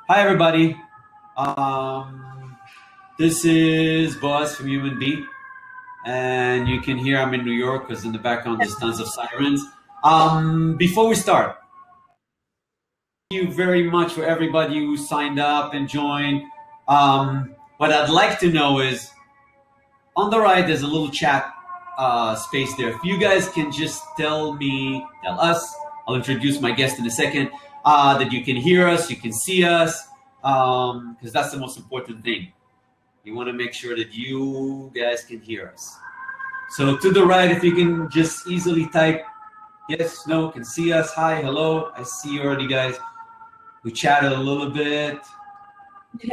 Hi, everybody. This is Boaz from Human Bee, and you can hear I'm in New York because in the background there's tons of sirens. Before we start, thank you very much for everybody who signed up and joined. What I'd like to know is, on the right, there's a little chat space there. If you guys can just tell us, I'll introduce my guest in a second, that you can hear us, you can see us, because that's the most important thing. We want to make sure that you guys can hear us. So to the right, if you can just easily type yes, no, can see us, hi, hello. I see you already, guys. We chatted a little bit.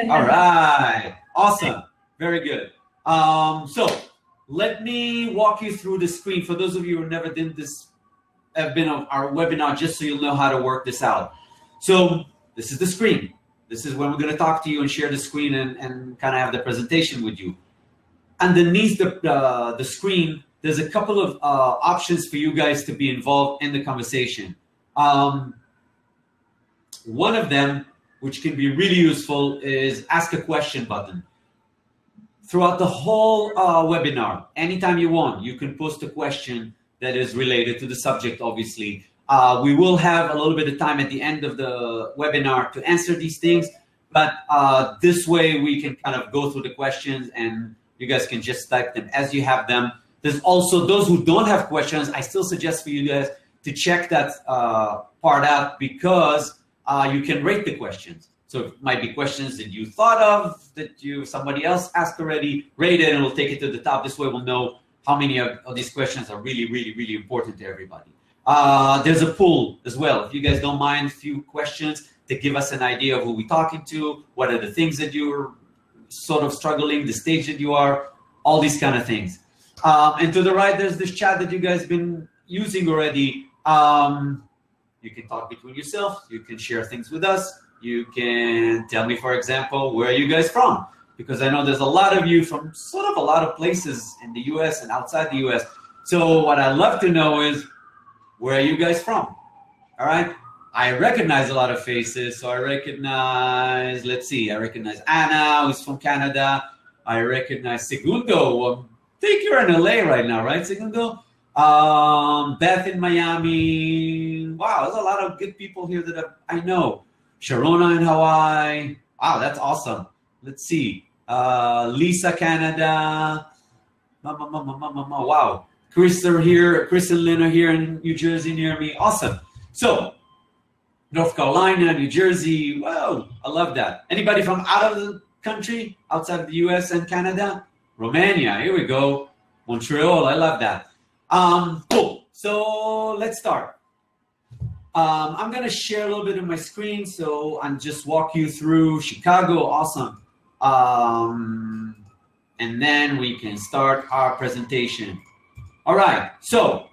All right, awesome, very good. So let me walk you through the screen. For those of you who never did this, have been on our webinar, just so you'll know how to work this out. So this is the screen. This is when we're going to talk to you and share the screen and kind of have the presentation with you. Underneath the screen, there's a couple of options for you guys to be involved in the conversation. One of them, which can be really useful, is ask a question button. Throughout the whole webinar, anytime you want, you can post a question that is related to the subject, obviously. We will have a little bit of time at the end of the webinar to answer these things, but this way we can kind of go through the questions and you guys can just type them as you have them. There's also those who don't have questions. I still suggest for you guys to check that part out, because you can rate the questions. So it might be questions that you thought of, that somebody else asked already, rate it, and we'll take it to the top. This way we'll know how many of these questions are really, really, really important to everybody. There's a poll as well. If you guys don't mind, a few questions to give us an idea of who we're talking to, what are the things that you're sort of struggling, the stage that you are, all these kind of things. And to the right, there's this chat that you guys have been using already. You can talk between yourself. You can share things with us. You can tell me, for example, where are you guys from? Because I know there's a lot of you from sort of a lot of places in the US and outside the US. So what I'd love to know is, where are you guys from? All right. I recognize a lot of faces. So I recognize, let's see, I recognize Anna, who's from Canada. I recognize Segundo. I think you're in LA right now, right, Segundo? Beth in Miami. Wow, there's a lot of good people here that I know. Sharona in Hawaii. Wow, that's awesome. Let's see. Lisa, Canada. Wow. Chris and Lynn are here in New Jersey near me. Awesome. So, North Carolina, New Jersey. Wow, I love that. Anybody from out of the country, outside of the US and Canada? Romania, here we go. Montreal, I love that. Cool. So let's start. I'm going to share a little bit of my screen, so I'm just walk you through Chicago. Awesome. And then we can start our presentation. All right, so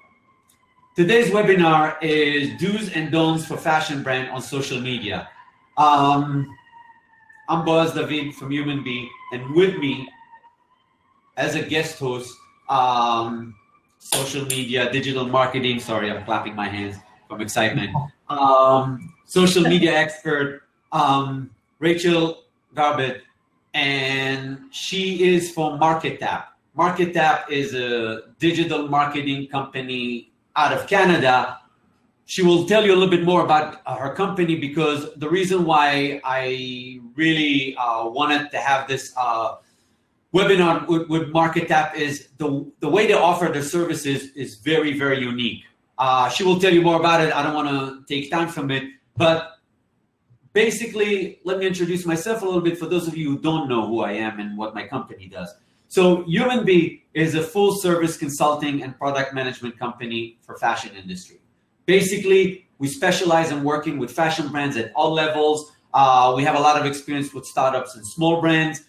today's webinar is do's and don'ts for fashion brand on social media. I'm Boaz David from Human Bee, and with me as a guest host, social media, digital marketing, sorry, I'm clapping my hands from excitement, social media expert, Rachel Garbett, and she is from MarketApp. MarketApp is a digital marketing company out of Canada. She will tell you a little bit more about her company, because the reason why I really wanted to have this webinar with MarketApp is the way they offer their services is very, very unique. She will tell you more about it. I don't want to take time from it, but basically, let me introduce myself a little bit for those of you who don't know who I am and what my company does. So Human Bee is a full service consulting and product management company for fashion industry. Basically, we specialize in working with fashion brands at all levels. We have a lot of experience with startups and small brands.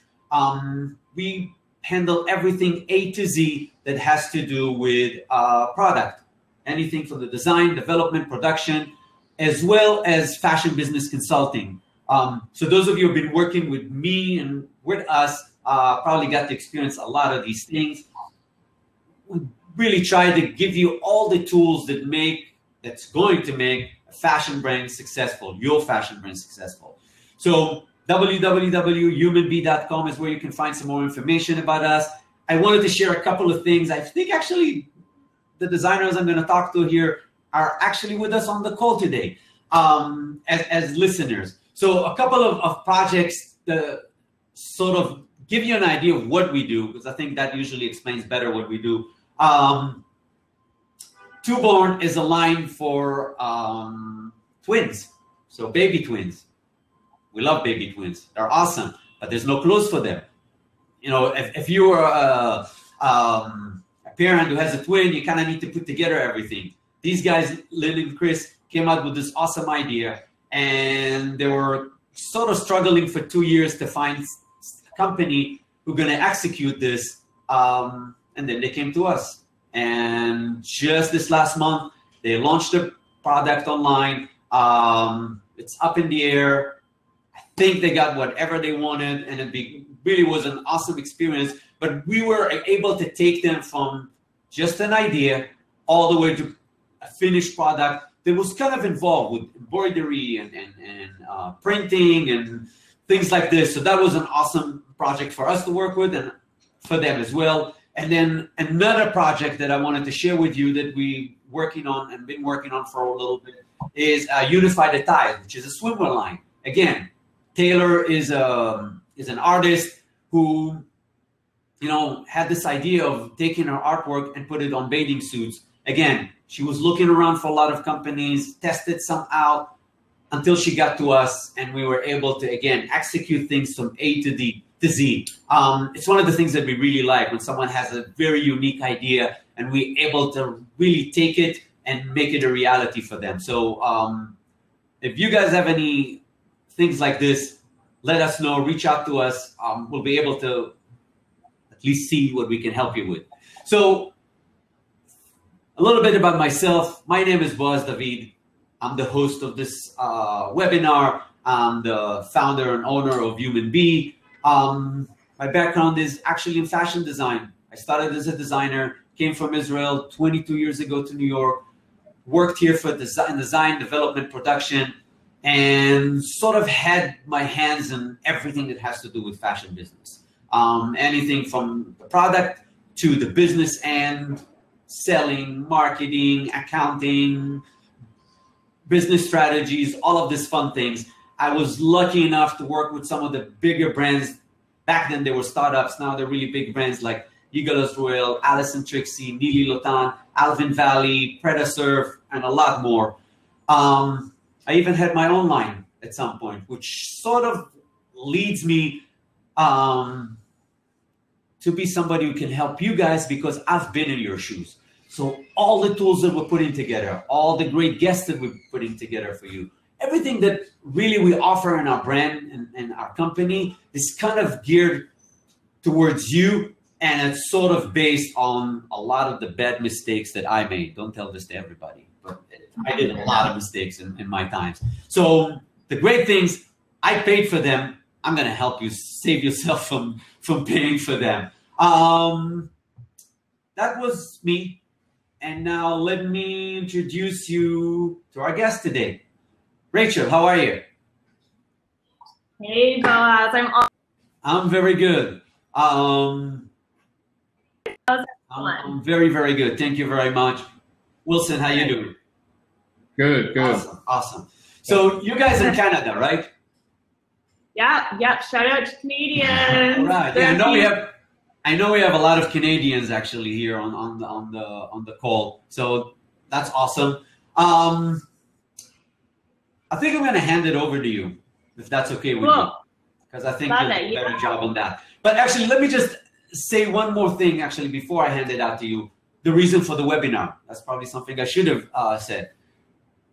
We handle everything A to Z that has to do with product. Anything from the design, development, production, as well as fashion business consulting. So those of you who have been working with me and with us probably got to experience a lot of these things. We really try to give you all the tools that's going to make a fashion brand successful, your fashion brand successful. So www.humanbee.com is where you can find some more information about us. I wanted to share a couple of things. I think actually the designers I'm going to talk to here are actually with us on the call today as listeners. So a couple of projects to sort of give you an idea of what we do, because I think that usually explains better what we do. Twoborn is a line for twins, so baby twins. We love baby twins. They're awesome, but there's no clothes for them. You know, if you are a parent who has a twin, you kind of need to put together everything. These guys, Lynn and Chris, came out with this awesome idea, and they were sort of struggling for 2 years to find a company who's going to execute this, and then they came to us. And just this last month, they launched the product online. It's up in the air. I think they got whatever they wanted, and it really was an awesome experience. But we were able to take them from just an idea all the way to a finished product that was kind of involved with embroidery and printing and things like this. So that was an awesome project for us to work with and for them as well. And then another project that I wanted to share with you that we working on and been working on for a little bit is Unify the Tide, which is a swimwear line. Again, Taylor is an artist who, you know, had this idea of taking her artwork and put it on bathing suits. Again, she was looking around for a lot of companies, tested some out until she got to us, and we were able to, again, execute things from A to Z. It's one of the things that we really like when someone has a very unique idea and we're able to really take it and make it a reality for them. So if you guys have any things like this, let us know, reach out to us. We'll be able to at least see what we can help you with. So a little bit about myself. My name is Boaz David. I'm the host of this webinar. I'm the founder and owner of Human Bee. My background is actually in fashion design. I started as a designer, came from Israel 22 years ago to New York, worked here for design, development, production, and sort of had my hands in everything that has to do with fashion business. Anything from the product to the business end, selling, marketing, accounting, business strategies, all of these fun things. I was lucky enough to work with some of the bigger brands. Back then they were startups. Now they're really big brands like Yigalos Royal, Alice and Trixie, Nili Lotan, Alvin Valley, Predasurf, and a lot more. I even had my own line at some point, which sort of leads me to be somebody who can help you guys because I've been in your shoes. So all the tools that we're putting together, all the great guests that we're putting together for you, everything that really we offer in our brand and our company is kind of geared towards you, and it's sort of based on a lot of the bad mistakes that I made. Don't tell this to everybody, but I did a lot of mistakes in my times. So the great things, I paid for them. I'm going to help you save yourself from paying for them. That was me. And now let me introduce you to our guest today. Rachel, how are you? Hey, Boaz. I'm very good. I'm very, very good. Thank you very much. Wilson, how you doing? Good. Awesome. So you guys in Canada, right? Yeah. Shout out to Canadians. All right. Yeah, I know we have a lot of Canadians actually here on the call. So that's awesome. I think I'm going to hand it over to you, if that's okay with you, because I think you'll do a better job on that. But actually, let me just say one more thing, actually, before I hand it out to you. The reason for the webinar. That's probably something I should have said.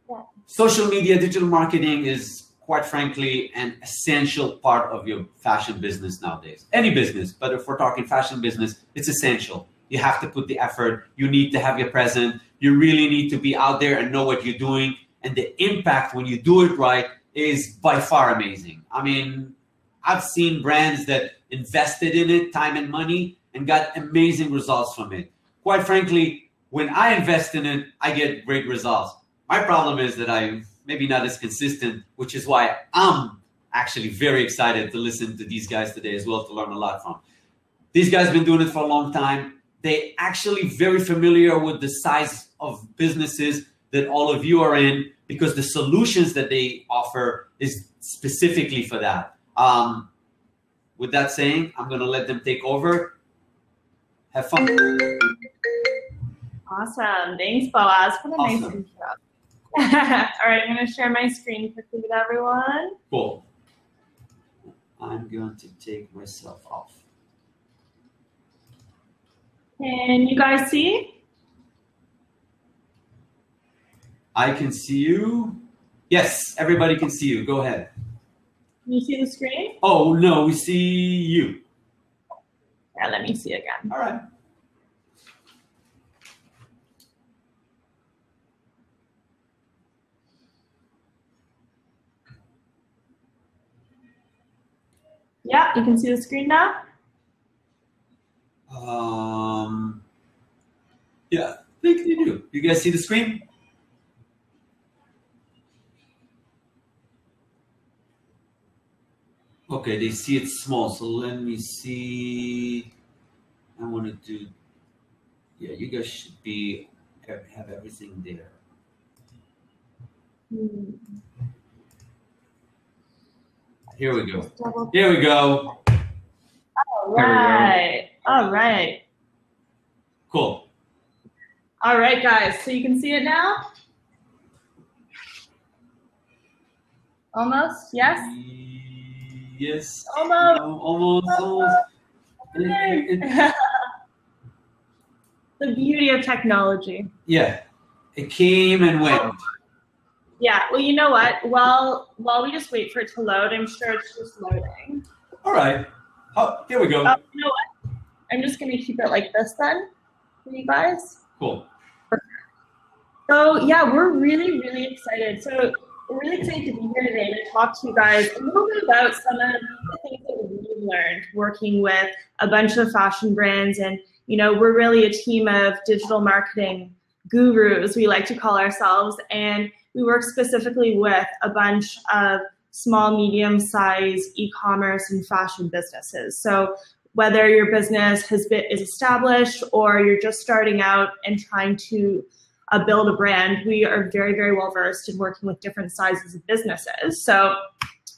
Yeah. Social media, digital marketing is, quite frankly, an essential part of your fashion business nowadays. Any business, but if we're talking fashion business, it's essential. You have to put the effort. You need to have your presence. You really need to be out there and know what you're doing. And the impact when you do it right is by far amazing. I mean, I've seen brands that invested in it, time and money, and got amazing results from it. Quite frankly, when I invest in it, I get great results. My problem is that I'm maybe not as consistent, which is why I'm actually very excited to listen to these guys today as well, to learn a lot from. These guys have been doing it for a long time. They actually very familiar with the size of businesses that all of you are in, because the solutions that they offer is specifically for that. With that saying, I'm going to let them take over. Have fun. Awesome. Thanks, Boaz, for the nice intro. All right, I'm going to share my screen quickly with everyone. Cool. I'm going to take myself off. Can you guys see? I can see you. Yes, everybody can see you. Go ahead. Can you see the screen? Oh, no, we see you. Yeah, let me see again. All right. Yeah, you can see the screen now? Yeah, I think you do. You guys see the screen? Okay, they see it small, so let me see. I want to do, yeah, you guys should have everything there. Here we go. Here we go. All right. All right. Cool. All right, guys. So you can see it now? Almost? Yes? Yes. Almost. No, almost. The beauty of technology. Yeah. It came and went. Yeah, well, you know what? While we just wait for it to load, I'm sure it's just loading. All right. Oh, here we go. You know what? I'm just going to keep it like this then for you guys. Cool. So, yeah, we're really, really excited. So we're really excited to be here today to talk to you guys a little bit about some of the things that we've learned working with a bunch of fashion brands. And, you know, we're really a team of digital marketing gurus, we like to call ourselves. And we work specifically with a bunch of small, medium-sized e-commerce and fashion businesses. So whether your business is established or you're just starting out and trying to build a brand, we are very, very well versed in working with different sizes of businesses. So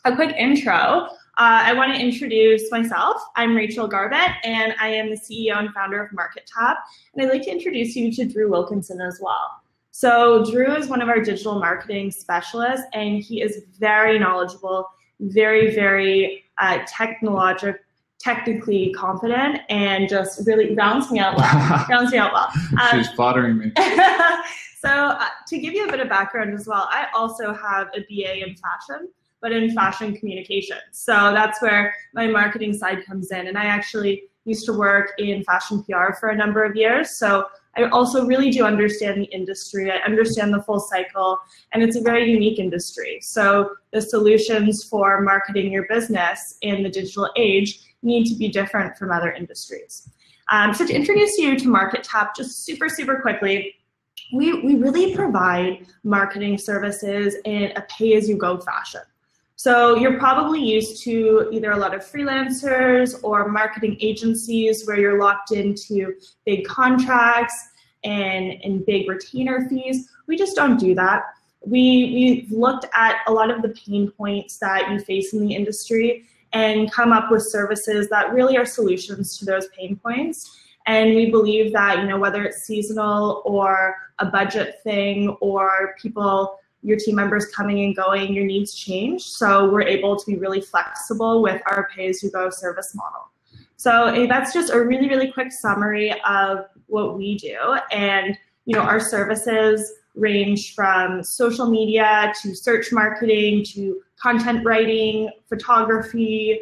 a quick intro. I want to introduce myself. I'm Rachel Garbett, and I am the CEO and founder of Markettop. And I'd like to introduce you to Drew Wilkinson as well. So Drew is one of our digital marketing specialists, and he is very knowledgeable, very, very technically confident, and just really rounds me out well. She's flattering me. So to give you a bit of background as well, I also have a BA in fashion, but in fashion communications. So that's where my marketing side comes in. And I actually used to work in fashion PR for a number of years. So I also really do understand the industry. I understand the full cycle, and it's a very unique industry. So the solutions for marketing your business in the digital age need to be different from other industries. So to introduce you to Markettop, just super, super quickly, we really provide marketing services in a pay-as-you-go fashion. So you're probably used to either a lot of freelancers or marketing agencies where you're locked into big contracts and big retainer fees. We just don't do that. We've looked at a lot of the pain points that you face in the industry and come up with services that really are solutions to those pain points. And we believe that, you know, whether it's seasonal or a budget thing or your team members coming and going, your needs change. So we're able to be really flexible with our pay-as-you-go service model. So that's just a really, really quick summary of what we do. And, you know, our services range from social media to search marketing to content writing, photography,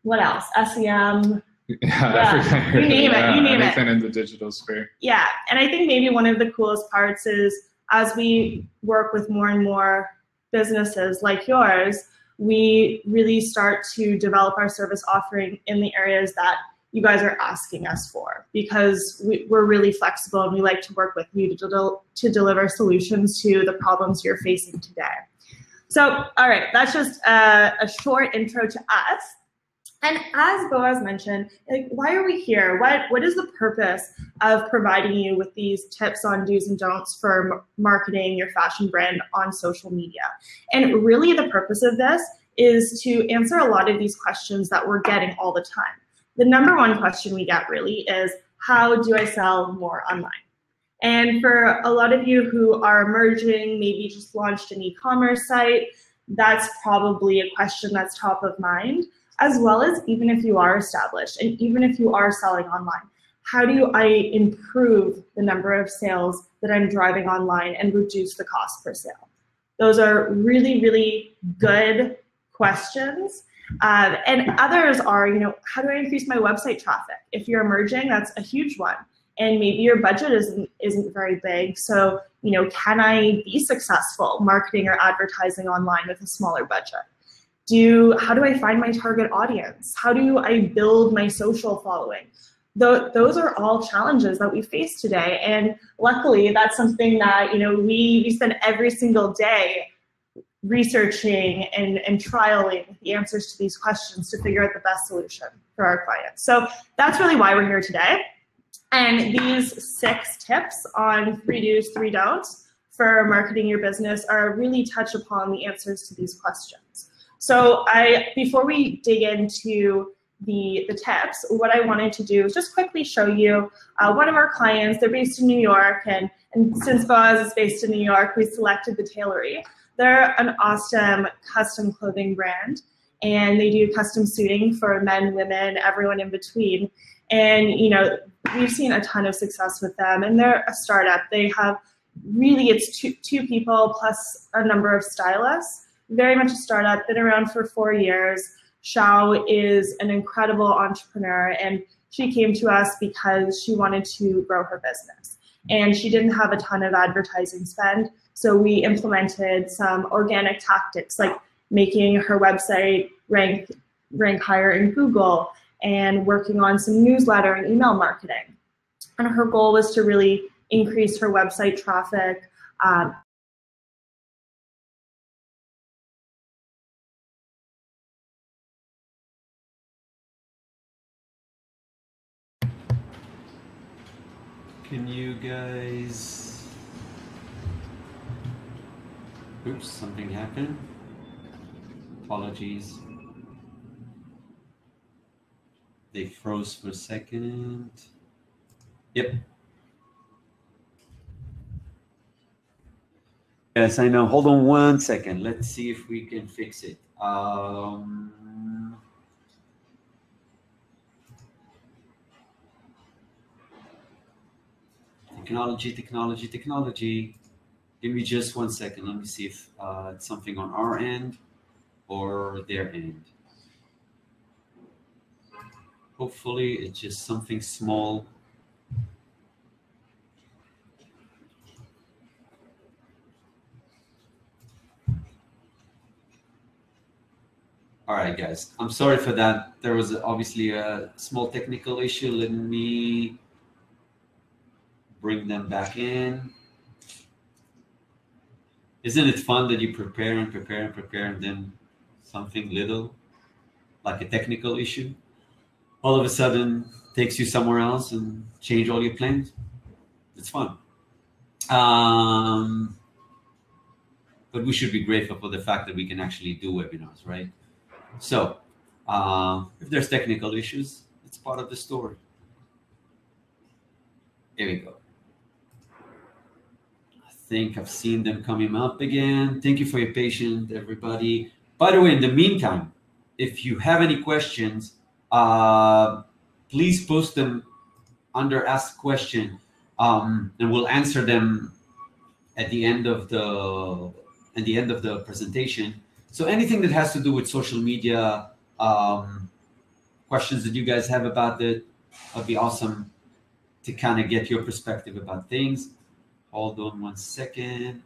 what else? SEM. Yeah, you name it. Anything in the digital sphere. Yeah, and I think maybe one of the coolest parts is as we work with more and more businesses like yours, we really start to develop our service offering in the areas that you guys are asking us for, because we're really flexible and we like to work with you to deliver solutions to the problems you're facing today. So, all right, that's just a short intro to us. And as Boaz mentioned, like, why are we here? What is the purpose of providing you with these tips on do's and don'ts for marketing your fashion brand on social media? And really the purpose of this is to answer a lot of these questions that we're getting all the time. The number one question we get really is, how do I sell more online? And for a lot of you who are emerging, maybe just launched an e-commerce site, that's probably a question that's top of mind, as well as even if you are established and even if you are selling online. How do I improve the number of sales that I'm driving online and reduce the cost per sale? Those are really, really good questions. And others are, how do I increase my website traffic? If you're emerging, that's a huge one. And maybe your budget isn't very big. So, can I be successful marketing or advertising online with a smaller budget? How do I find my target audience? How do I build my social following? Those are all challenges that we face today. And luckily, that's something that, we spend every single day researching and trialing the answers to these questions to figure out the best solution for our clients. So that's really why we're here today. And these 6 tips on 3 do's, 3 don'ts for marketing your business are really touch upon the answers to these questions. So before we dig into the tips, what I wanted to do is just quickly show you one of our clients. They're based in New York, and since Boaz is based in New York, we selected the Tailory. They're an awesome custom clothing brand, and they do custom suiting for men, women, everyone in between. And, we've seen a ton of success with them, and they're a startup. They have it's two people plus a number of stylists, very much a startup, been around for 4 years. Xiao is an incredible entrepreneur, and she came to us because she wanted to grow her business. And she didn't have a ton of advertising spend, so we implemented some organic tactics, like making her website rank higher in Google, and working on some newsletter and email marketing. And her goal was to really increase her website traffic. Can you guys... Oops, something happened. Apologies. They froze for a second. Yep. Yes, I know. Hold on one second. Let's see if we can fix it. Technology. Give me just 1 second. Let me see if it's something on our end or their end. Hopefully it's just something small. All right, guys, I'm sorry for that. There was obviously a small technical issue. Let me bring them back in. Isn't it fun that you prepare and prepare and prepare, and then something little, like a technical issue, all of a sudden takes you somewhere else and change all your plans? It's fun. But we should be grateful for the fact that we can actually do webinars, right? So if there's technical issues, it's part of the story. Here we go. I think I've seen them coming up again. Thank you for your patience, everybody. By the way, in the meantime, if you have any questions, please post them under Ask Question, and we'll answer them at the end of the presentation. So anything that has to do with social media, questions that you guys have about it, would be awesome to kind of get your perspective about things. Hold on 1 second.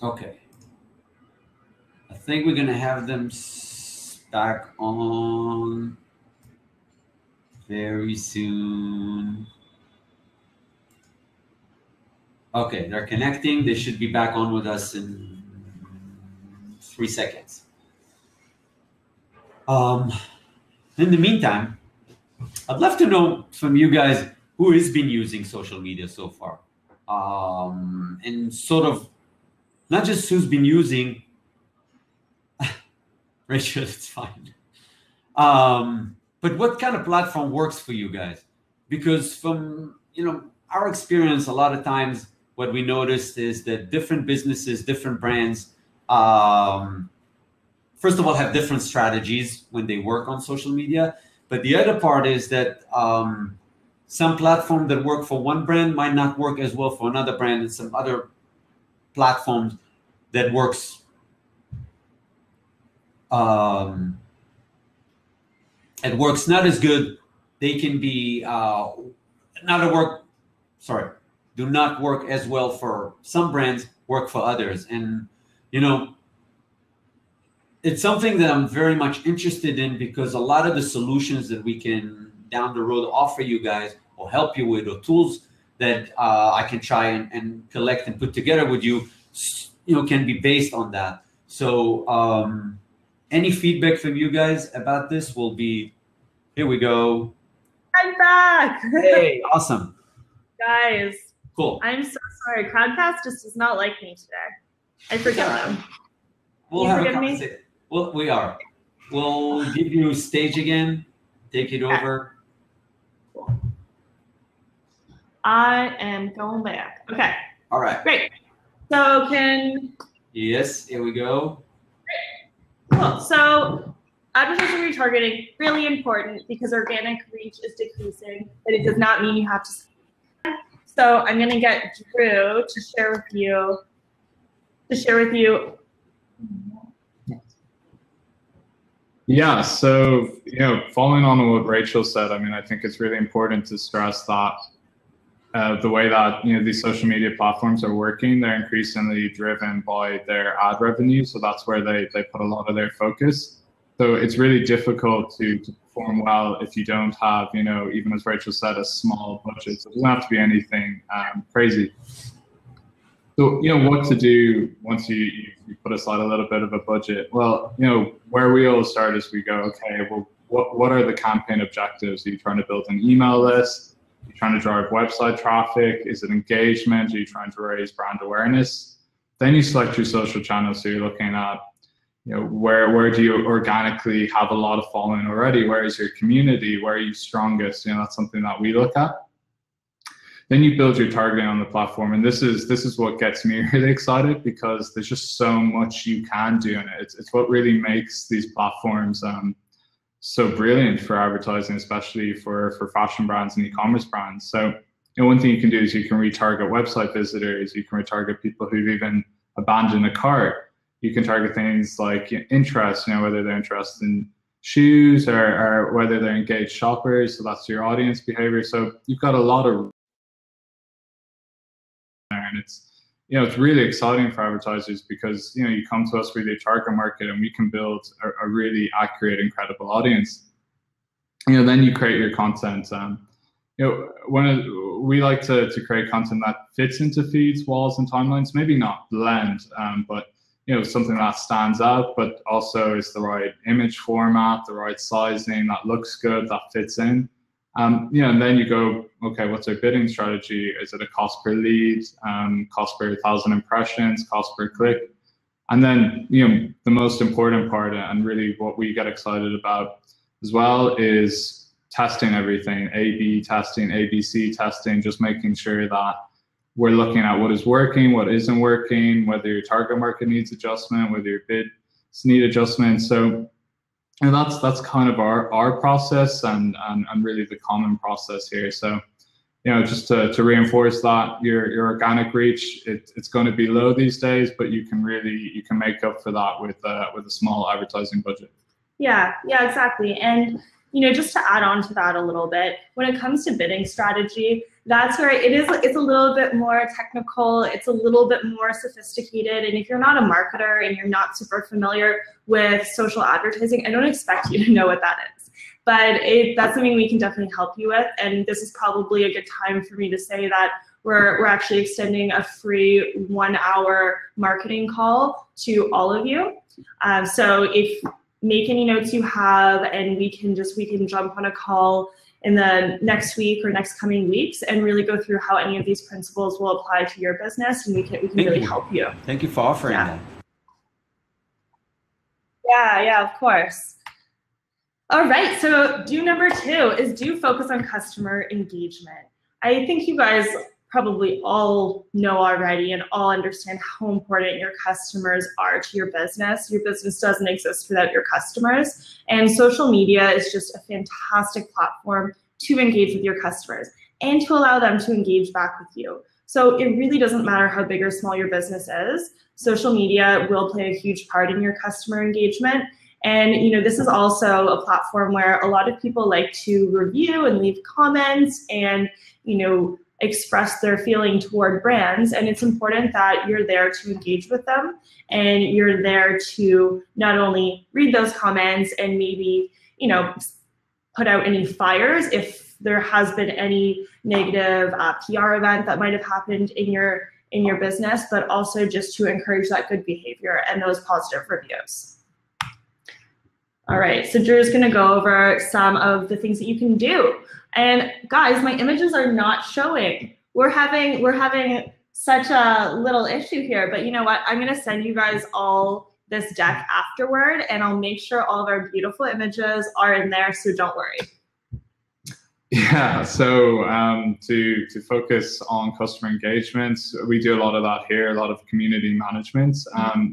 Okay. I think we're gonna have them back on very soon. Okay, they're connecting. They should be back on with us in 3 seconds. In the meantime, I'd love to know from you guys who has been using social media so far, and sort of not just who's been using. Rachel, it's fine. But what kind of platform works for you guys? Because from our experience, a lot of times what we noticed is that different businesses, different brands, first of all, have different strategies when they work on social media. But the other part is that some platform that work for one brand might not work as well for another brand, and some other platforms that works it works not as good. They can be do not work as well for some brands, work for others. And it's something that I'm very much interested in, because a lot of the solutions that we can down the road offer you guys or help you with, or tools that I can try and collect and put together with you, can be based on that. So any feedback from you guys about this will be, here we go. I'm back. Hey, awesome. Guys. Cool. I'm so sorry. Crowdcast just does not like me today. I forgive them. We'll have a conversation. Well, we are. We'll give you stage again. Take it over. I am going back. Okay. All right. Great. So Yes, here we go. Cool. So advertising retargeting, really important, because organic reach is decreasing, but it does not mean you have to. So I'm going to get Drew to share with you. Yeah, so following on what Rachel said, I mean, I think it's really important to stress that the way that these social media platforms are working, they're increasingly driven by their ad revenue. So that's where they put a lot of their focus. So it's really difficult to perform well if you don't have, even as Rachel said, a small budget. So it doesn't have to be anything crazy. So, what to do once you put aside a little bit of a budget? Well, where we all start is we go, okay, well, what are the campaign objectives? Are you trying to build an email list? Are you trying to drive website traffic? Is it engagement? Are you trying to raise brand awareness? Then you select your social channels. So you're looking at, where do you organically have a lot of following already? Where is your community? Where are you strongest? That's something that we look at. Then you build your targeting on the platform, and this is what gets me really excited, because there's just so much you can do in it. It's what really makes these platforms so brilliant for advertising, especially for fashion brands and e-commerce brands. So one thing you can do is you can retarget website visitors. You can retarget people who've even abandoned a cart. You can target things like interest, whether they're interested in shoes or whether they're engaged shoppers. So that's your audience behavior. So you've got a lot of there, and it's really exciting for advertisers, because you come to us with your target market and we can build a really accurate and credible audience. Then you create your content. We like to create content that fits into feeds, walls, and timelines. Maybe not blend, but something that stands out, but also is the right image format, the right sizing, that looks good, that fits in. And then you go, okay, what's our bidding strategy? Is it a cost per lead, cost per 1,000 impressions, cost per click? And then, the most important part, and really what we get excited about as well, is testing everything, A/B testing, ABC testing, just making sure that we're looking at what is working, what isn't working, whether your target market needs adjustment, whether your bids need adjustment. So that's kind of our process and really the common process here. So just to reinforce that, your organic reach, it's going to be low these days, but you can make up for that with a small advertising budget. Yeah, exactly. And just to add on to that a little bit, when it comes to bidding strategy, that's where it's a little bit more technical, it's a little bit more sophisticated, and if you're not a marketer and you're not super familiar with social advertising, I don't expect you to know what that is. But that's something we can definitely help you with, and this is probably a good time for me to say that we're actually extending a free 1-hour marketing call to all of you. So if make any notes you have, and we can jump on a call in the next week or next coming weeks and really go through how any of these principles will apply to your business, and we can really help you. Thank you for offering that. Yeah, of course. All right, so do number 2 is do focus on customer engagement. I think you guys probably all know already and all understand how important your customers are to your business. Your business doesn't exist without your customers, and social media is just a fantastic platform to engage with your customers and to allow them to engage back with you. So it really doesn't matter how big or small your business is. Social media will play a huge part in your customer engagement. And this is also a platform where a lot of people like to review and leave comments and express their feeling toward brands, and it's important that you're there to engage with them, and you're there to not only read those comments and maybe put out any fires if there has been any negative PR event that might have happened in your business, but also just to encourage that good behavior and those positive reviews. All right, so Drew's gonna go over some of the things that you can do. And guys, my images are not showing. We're having such a little issue here, but you know what? I'm gonna send you guys all this deck afterward, and I'll make sure all of our beautiful images are in there, so don't worry. Yeah, so to focus on customer engagement, we do a lot of that here, a lot of community management,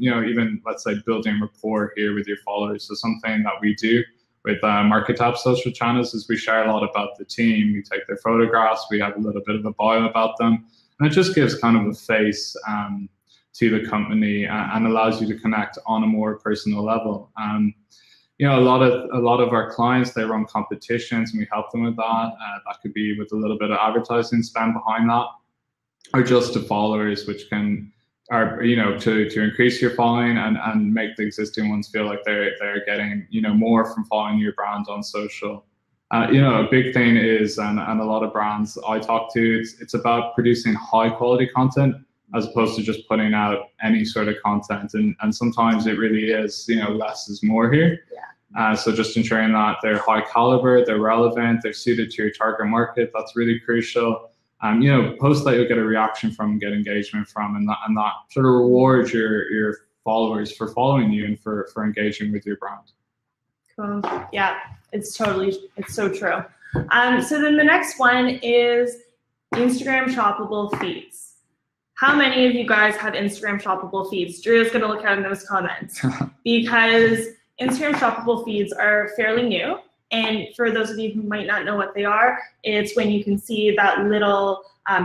even let's say building rapport here with your followers. So something that we do with Markettop social channels is we share a lot about the team. We take their photographs, we have a little bit of a bio about them, and it just gives kind of a face to the company and allows you to connect on a more personal level. A lot of our clients, they run competitions and we help them with that. That could be with a little bit of advertising spend behind that, or just to followers, which to increase your following and make the existing ones feel like they're getting more from following your brand on social. A big thing is, and a lot of brands I talk to, it's about producing high quality content as opposed to just putting out any sort of content. And sometimes it really is, less is more here. Yeah. So just ensuring that they're high caliber, they're relevant, they're suited to your target market. That's really crucial. Posts that you'll get a reaction from, get engagement from, and that sort of rewards your followers for following you and for engaging with your brand. Cool. Yeah, it's so true. So then the next one is Instagram shoppable feeds. How many of you guys have Instagram shoppable feeds? Drew is going to look at in those comments because Instagram shoppable feeds are fairly new. And for those of you who might not know what they are, it's when you can see that little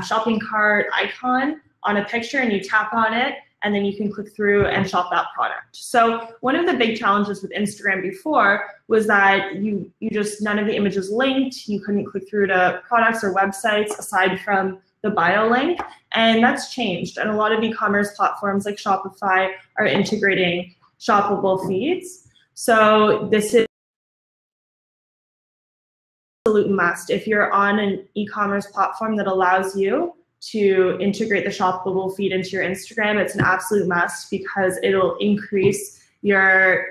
shopping cart icon on a picture and you tap on it, and then you can click through and shop that product. So one of the big challenges with Instagram before was that none of the images linked. You couldn't click through to products or websites aside from the bio link, and that's changed. And a lot of e-commerce platforms like Shopify are integrating shoppable feeds. So this is absolute must. If you're on an e-commerce platform that allows you to integrate the shoppable feed into your Instagram, it's an absolute must because it'll increase your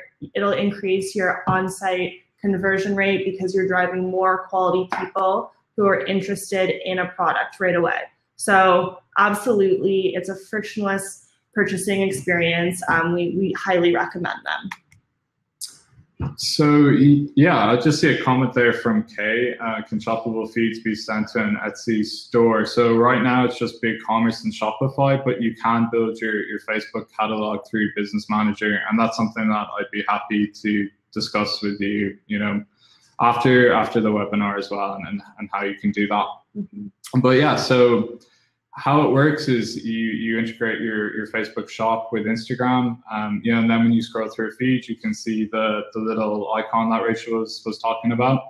on-site conversion rate because you're driving more quality people who are interested in a product right away. So absolutely, it's a frictionless purchasing experience. We highly recommend them. So yeah, I just see a comment there from Kay. Can shoppable feeds be sent to an Etsy store? So right now it's just BigCommerce and Shopify, but you can build your Facebook catalog through Business Manager, and that's something that I'd be happy to discuss with you, after the webinar as well, and how you can do that. Mm-hmm. But yeah, so how it works is you integrate your Facebook shop with Instagram, you know, and then when you scroll through a feed, you can see the little icon that Rachel was talking about.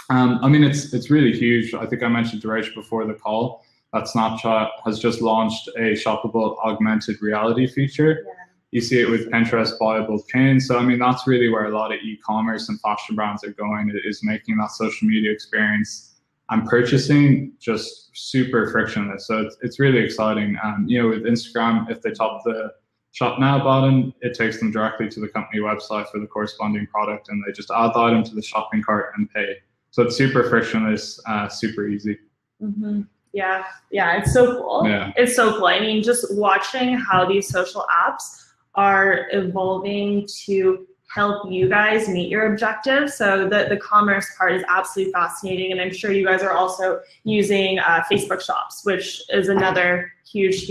I mean, it's really huge. I think I mentioned to Rachel before the call that Snapchat has just launched a shoppable augmented reality feature. Yeah. You see it with Pinterest buyable pins. So I mean, that's really where a lot of e-commerce and fashion brands are going, is making that social media experience and purchasing just super frictionless. So it's really exciting. You know, with Instagram, if they tap the shop now button, it takes them directly to the company website for the corresponding product, and they just add the item to the shopping cart and pay. So it's super frictionless, super easy. Mm-hmm. Yeah, it's so cool. Yeah. It's so cool. I mean, just watching how these social apps are evolving to help you guys meet your objectives. So the commerce part is absolutely fascinating. And I'm sure you guys are also using Facebook shops, which is another huge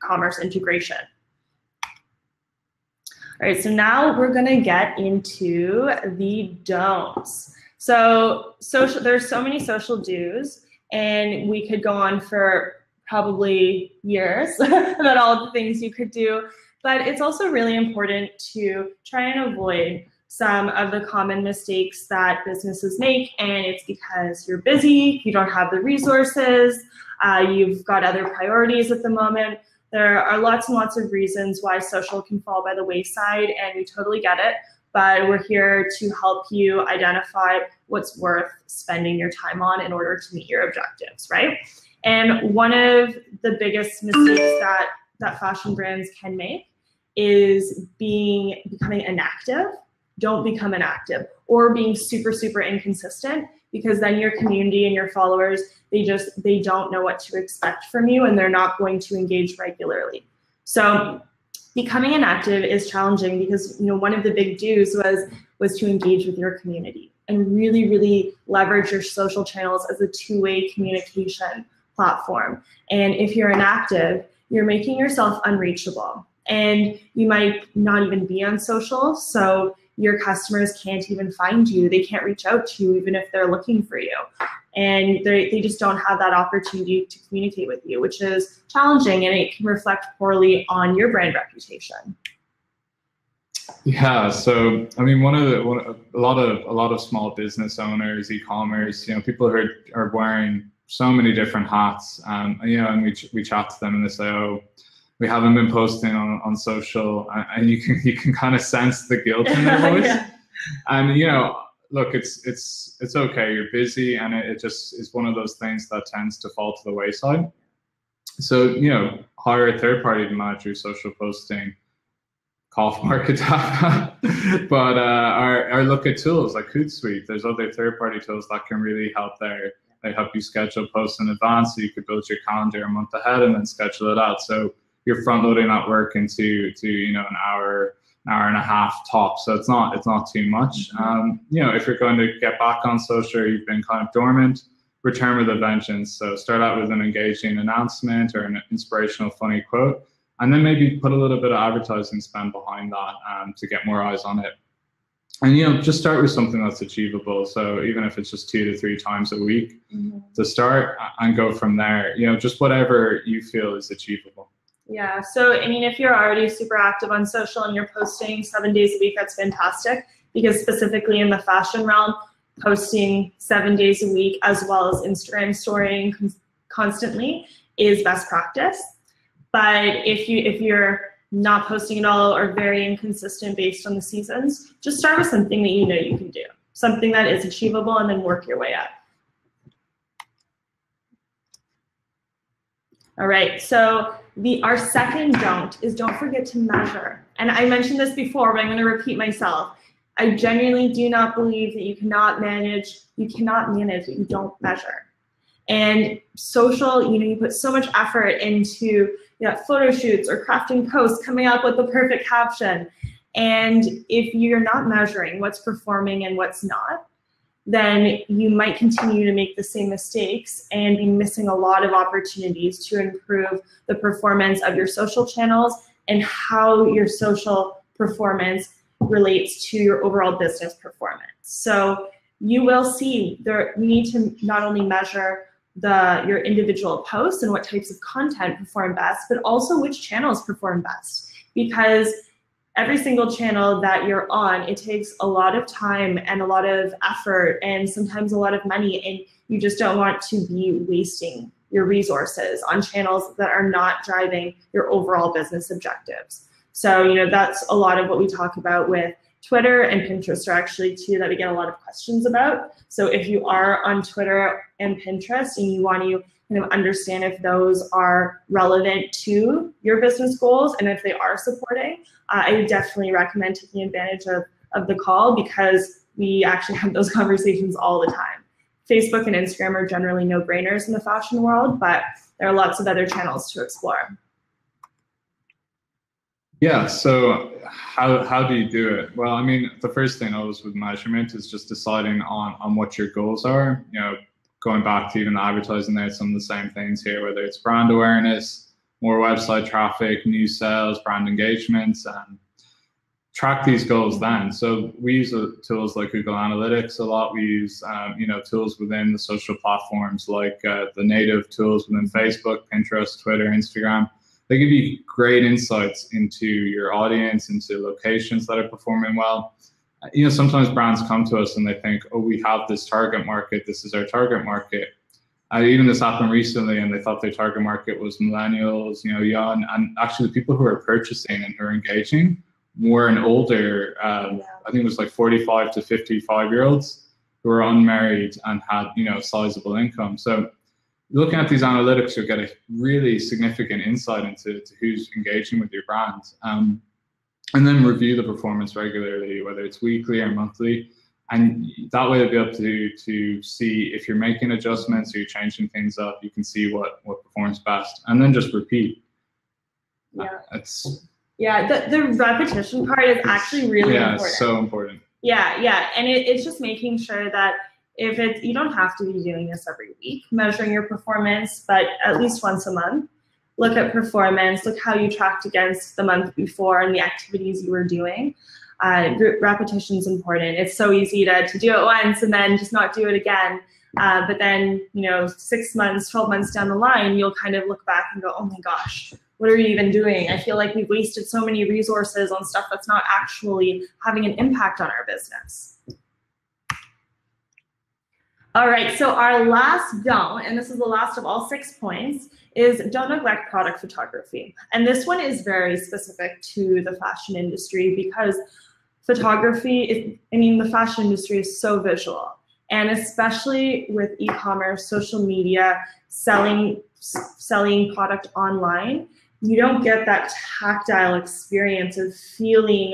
commerce integration. All right, so now we're gonna get into the don'ts. So there's so many social do's, and we could go on for probably years about all the things you could do. But it's also really important to try and avoid some of the common mistakes that businesses make, and it's because you're busy, you don't have the resources, you've got other priorities at the moment. There are lots and lots of reasons why social can fall by the wayside, and we totally get it, but we're here to help you identify what's worth spending your time on in order to meet your objectives, right? And one of the biggest mistakes that fashion brands can make is becoming inactive. Don't become inactive, or being super inconsistent, because then your community and your followers, they don't know what to expect from you, and they're not going to engage regularly. So becoming inactive is challenging, because one of the big do's was to engage with your community and really leverage your social channels as a two-way communication platform. And if you're inactive, you're making yourself unreachable. And you might not even be on social, so your customers can't even find you. They can't reach out to you even if they're looking for you. And they just don't have that opportunity to communicate with you, which is challenging, and it can reflect poorly on your brand reputation. Yeah, so I mean, a lot of small business owners, e-commerce, people who are wearing so many different hats, and we chat to them and they say, oh, we haven't been posting on social, and you can kind of sense the guilt in their voice. Yeah. And look, it's okay. You're busy, and it just is one of those things that tends to fall to the wayside. So hire a third party to manage your social posting. Call MarketApp, but or look at tools like Hootsuite. There's other third party tools that can really help there. They help you schedule posts in advance, so you could build your calendar a month ahead and then schedule it out. So you're front loading that work into an hour and a half top. So it's not too much. If you're going to get back on social, you've been kind of dormant, return with a vengeance. So start out with an engaging announcement or an inspirational, funny quote, and then maybe put a little bit of advertising spend behind that to get more eyes on it. And just start with something that's achievable. So even if it's just 2 to 3 times a week to start, and go from there. Just whatever you feel is achievable. Yeah, so I mean, if you're already super active on social and you're posting 7 days a week, that's fantastic, because specifically in the fashion realm, posting 7 days a week as well as Instagram storying constantly is best practice. But if you're not posting at all or very inconsistent based on the seasons, just start with something that you can do, something that is achievable, and then work your way up. All right, so our second don't is don't forget to measure. And I mentioned this before, but I'm going to repeat myself. I genuinely do not believe that you cannot manage what you don't measure. And social, you put so much effort into photo shoots or crafting posts, coming up with the perfect caption. And if you're not measuring what's performing and what's not, then you might continue to make the same mistakes and be missing a lot of opportunities to improve the performance of your social channels and how your social performance relates to your overall business performance. So you will see we need to not only measure your individual posts and what types of content perform best, but also which channels perform best. Because every single channel that you're on, it takes a lot of time and a lot of effort and sometimes a lot of money, and you just don't want to be wasting your resources on channels that are not driving your overall business objectives. So, you know, that's a lot of what we talk about with Twitter and Pinterest are actually two that we get a lot of questions about. So if you are on Twitter and Pinterest and you want to kind of understand if those are relevant to your business goals and if they are supporting, I would definitely recommend taking advantage of the call, because we actually have those conversations all the time. Facebook and Instagram are generally no-brainers in the fashion world, but there are lots of other channels to explore. Yeah, so how do you do it? Well, I mean, the first thing always with measurement is just deciding on what your goals are. You know, going back to even the advertising there, some of the same things here, whether it's brand awareness, more website traffic, new sales, brand engagements, and track these goals then. So we use tools like Google Analytics a lot. We use you know, tools within the social platforms like the native tools within Facebook, Pinterest, Twitter, Instagram. They give you great insights into your audience, into locations that are performing well. You know, sometimes brands come to us and they think, oh, we have this target market, this is our target market. Even this happened recently, and they thought their target market was millennials, you know, young, and actually the people who are purchasing and who are engaging were an older, I think it was like 45 to 55-year-olds who were unmarried and had, you know, sizable income. So looking at these analytics, you'll get a really significant insight into who's engaging with your brand. And then review the performance regularly, whether it's weekly or monthly. And that way you'll be able to see if you're making adjustments or you're changing things up, you can see what performs best. And then just repeat. Yeah, the repetition part is actually really important. Yeah, it's so important. Yeah, and it's just making sure that you don't have to be doing this every week, measuring your performance, but at least once a month, look at performance, look how you tracked against the month before and the activities you were doing. Repetition is important. It's so easy to do it once and then just not do it again. But then, you know, 6 months, 12 months down the line, you'll kind of look back and go, oh my gosh, what are we even doing? I feel like we've wasted so many resources on stuff that's not actually having an impact on our business. All right, so our last don't, and this is the last of all 6 points, is don't neglect product photography. And this one is very specific to the fashion industry, because photography the fashion industry is so visual. And especially with e-commerce, social media, selling product online, you don't get that tactile experience of feeling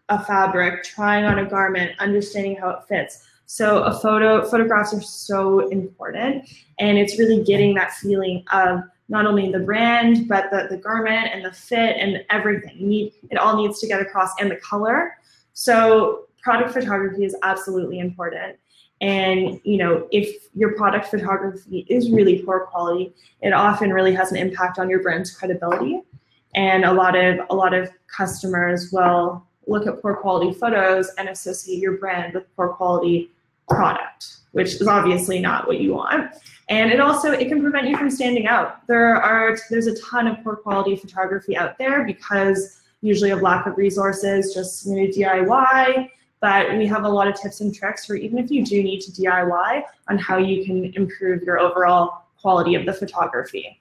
a fabric, trying on a garment, understanding how it fits. So photographs are so important, and it's really getting that feeling of not only the brand, but the garment and the fit and everything. It all needs to get across, and the color. So product photography is absolutely important. And you know, if your product photography is really poor quality, it often really has an impact on your brand's credibility. And a lot of customers will look at poor quality photos and associate your brand with poor quality product, which is obviously not what you want. And it can prevent you from standing out. There's a ton of poor quality photography out there because usually of lack of resources, just DIY. But we have a lot of tips and tricks for even if you do need to DIY on how you can improve your overall quality of the photography.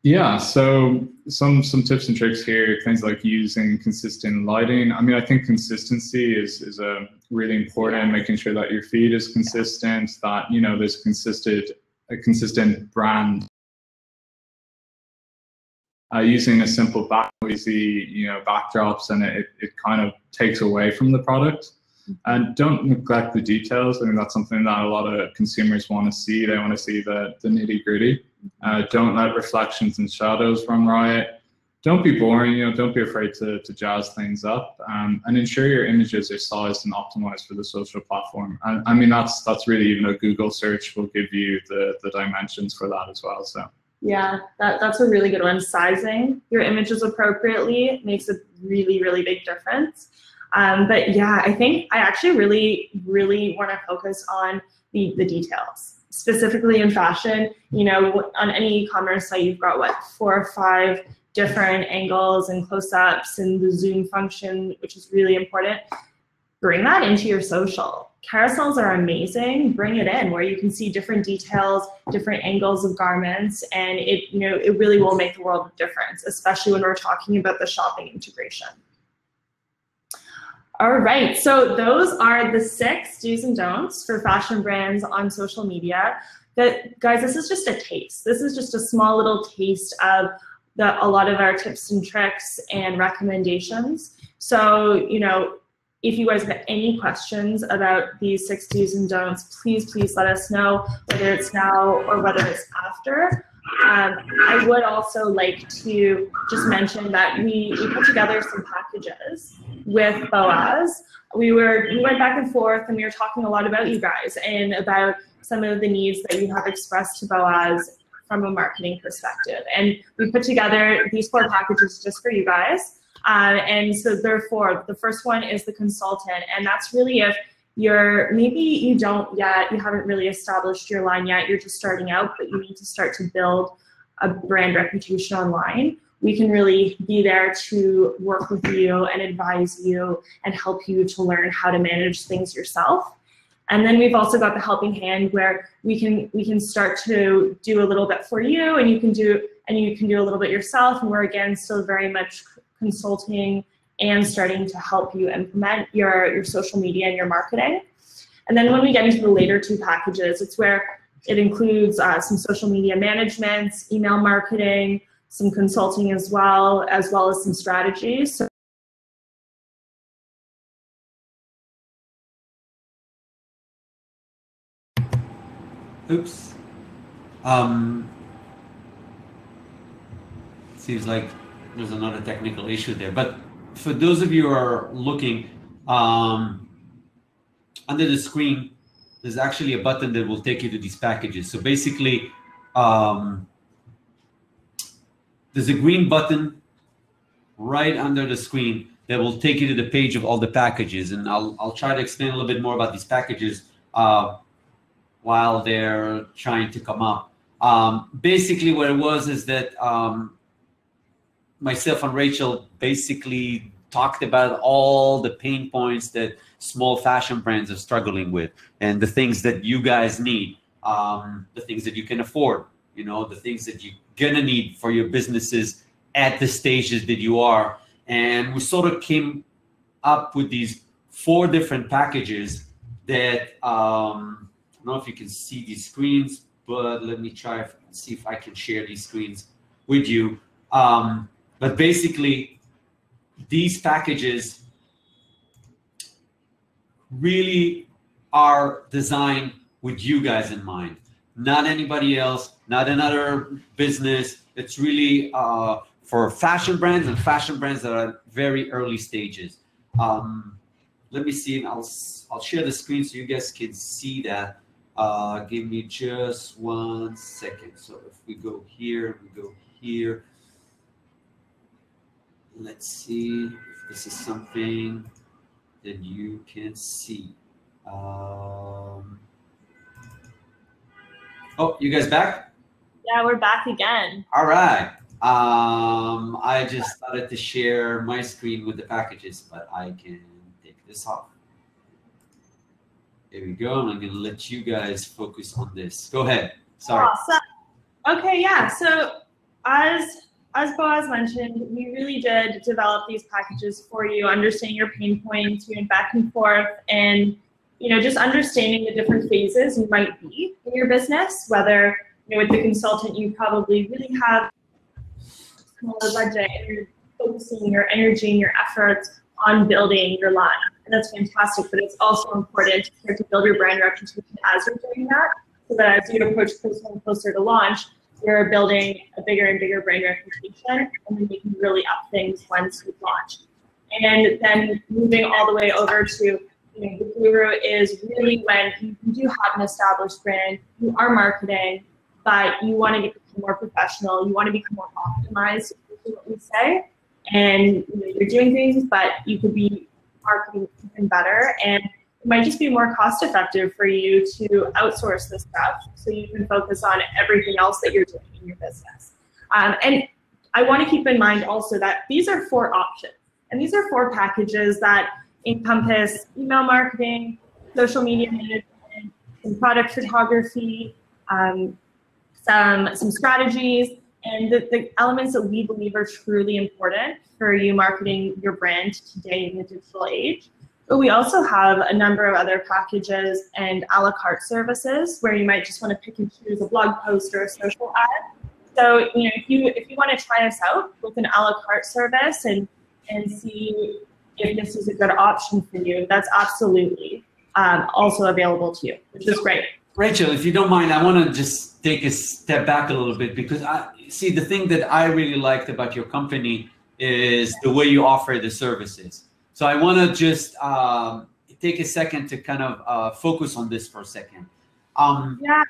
Yeah, so some tips and tricks here, things like using consistent lighting. I mean, I think consistency is a really important, making sure that your feed is consistent, that, you know, there's a consistent brand. Using a simple noisy, backdrops, and it kind of takes away from the product. And don't neglect the details. I mean, that's something that a lot of consumers want to see. They want to see the nitty gritty. Don't let reflections and shadows run riot. Don't be boring. Don't be afraid to jazz things up. And ensure your images are sized and optimized for the social platform. And I mean, that's really, even a Google search will give you the dimensions for that as well. So. Yeah, that's a really good one. Sizing your images appropriately makes a really, really big difference. But yeah, I think I actually really, really want to focus on the details. specifically in fashion, you know, on any e-commerce site, you've got what, 4 or 5 different angles and close-ups and the zoom function, which is really important. Bring that into your social. Carousels are amazing. Bring it in where you can see different details, different angles of garments, and it, you know, it really will make the world of difference, especially when we're talking about the shopping integration. All right, so those are the 6 do's and don'ts for fashion brands on social media. But guys, this is just a taste. This is just a small little taste of a lot of our tips and tricks and recommendations. So, you know, if you guys have any questions about these 6 do's and don'ts, please let us know, whether it's now or whether it's after. I would also like to just mention that we put together some packages with Boaz. We went back and forth, and we were talking a lot about you guys and about some of the needs that you have expressed to Boaz from a marketing perspective. And we put together these 4 packages just for you guys. And so therefore, the first one is the consultant, and that's really if maybe you haven't really established your line yet, you're just starting out, but you need to start to build a brand reputation online. We can really be there to work with you and advise you and help you to learn how to manage things yourself. And then we've also got the helping hand where we can start to do a little bit for you, and you can do a little bit yourself, and we're again still very much consulting and starting to help you implement your social media and your marketing. And then when we get into the later 2 packages, it's where it includes some social media management, email marketing, some consulting as well as some strategies. So oops. Seems like there's another technical issue there. But for those of you who are looking, under the screen, there's actually a button that will take you to these packages. So basically, there's a green button right under the screen that will take you to the page of all the packages. And I'll try to explain a little bit more about these packages while they're trying to come up. Basically, what it was is that myself and Rachel basically talked about all the pain points that small fashion brands are struggling with, and the things that you guys need, the things that you can afford, you know, the things that you're gonna need for your businesses at the stages that you are. And we sort of came up with these 4 different packages that, I don't know if you can see these screens, but let me try see if I can share these screens with you. But basically, these packages really are designed with you guys in mind, not anybody else, not another business. It's really for fashion brands and fashion brands that are at very early stages. Let me see, and I'll share the screen so you guys can see that. Give me just 1 second. So if we go here, let's see if this is something that you can see. Oh, you guys back? yeah, we're back again. All right. I just started to share my screen with the packages, but I can take this off. There we go. I'm going to let you guys focus on this. Go ahead. Sorry. Awesome. Okay, yeah. So as Boaz mentioned, we really did develop these packages for you, understanding your pain points, we went back and forth, and just understanding the different phases you might be in your business. Whether with the consultant you probably really have a smaller budget and you're focusing your energy and your efforts on building your line, and that's fantastic. But it's also important to start to build your brand reputation as you're doing that, so that as you approach closer and closer to launch, you're building a bigger and bigger brand reputation, and then you can really up things once you launch. And then moving all the way over to the guru is really when you do have an established brand, you are marketing, but you want to become more professional, you want to become more optimized, is what we say. And you're doing things, but you could be marketing even better. And it might just be more cost effective for you to outsource this stuff so you can focus on everything else that you're doing in your business. And I want to keep in mind also that these are 4 options. And these are 4 packages that encompass email marketing, social media management, some product photography, some strategies, and the elements that we believe are truly important for you marketing your brand today in the digital age. But we also have a number of other packages and a la carte services where you might just want to pick and choose a blog post or a social ad. So if you want to try us out with an a la carte service and see if this is a good option for you, that's absolutely also available to you, which is great. Rachel, if you don't mind, I want to just take a step back a little bit, because the thing that I really liked about your company is the way you offer the services. So I want to just take a second to kind of focus on this for a second. Yeah.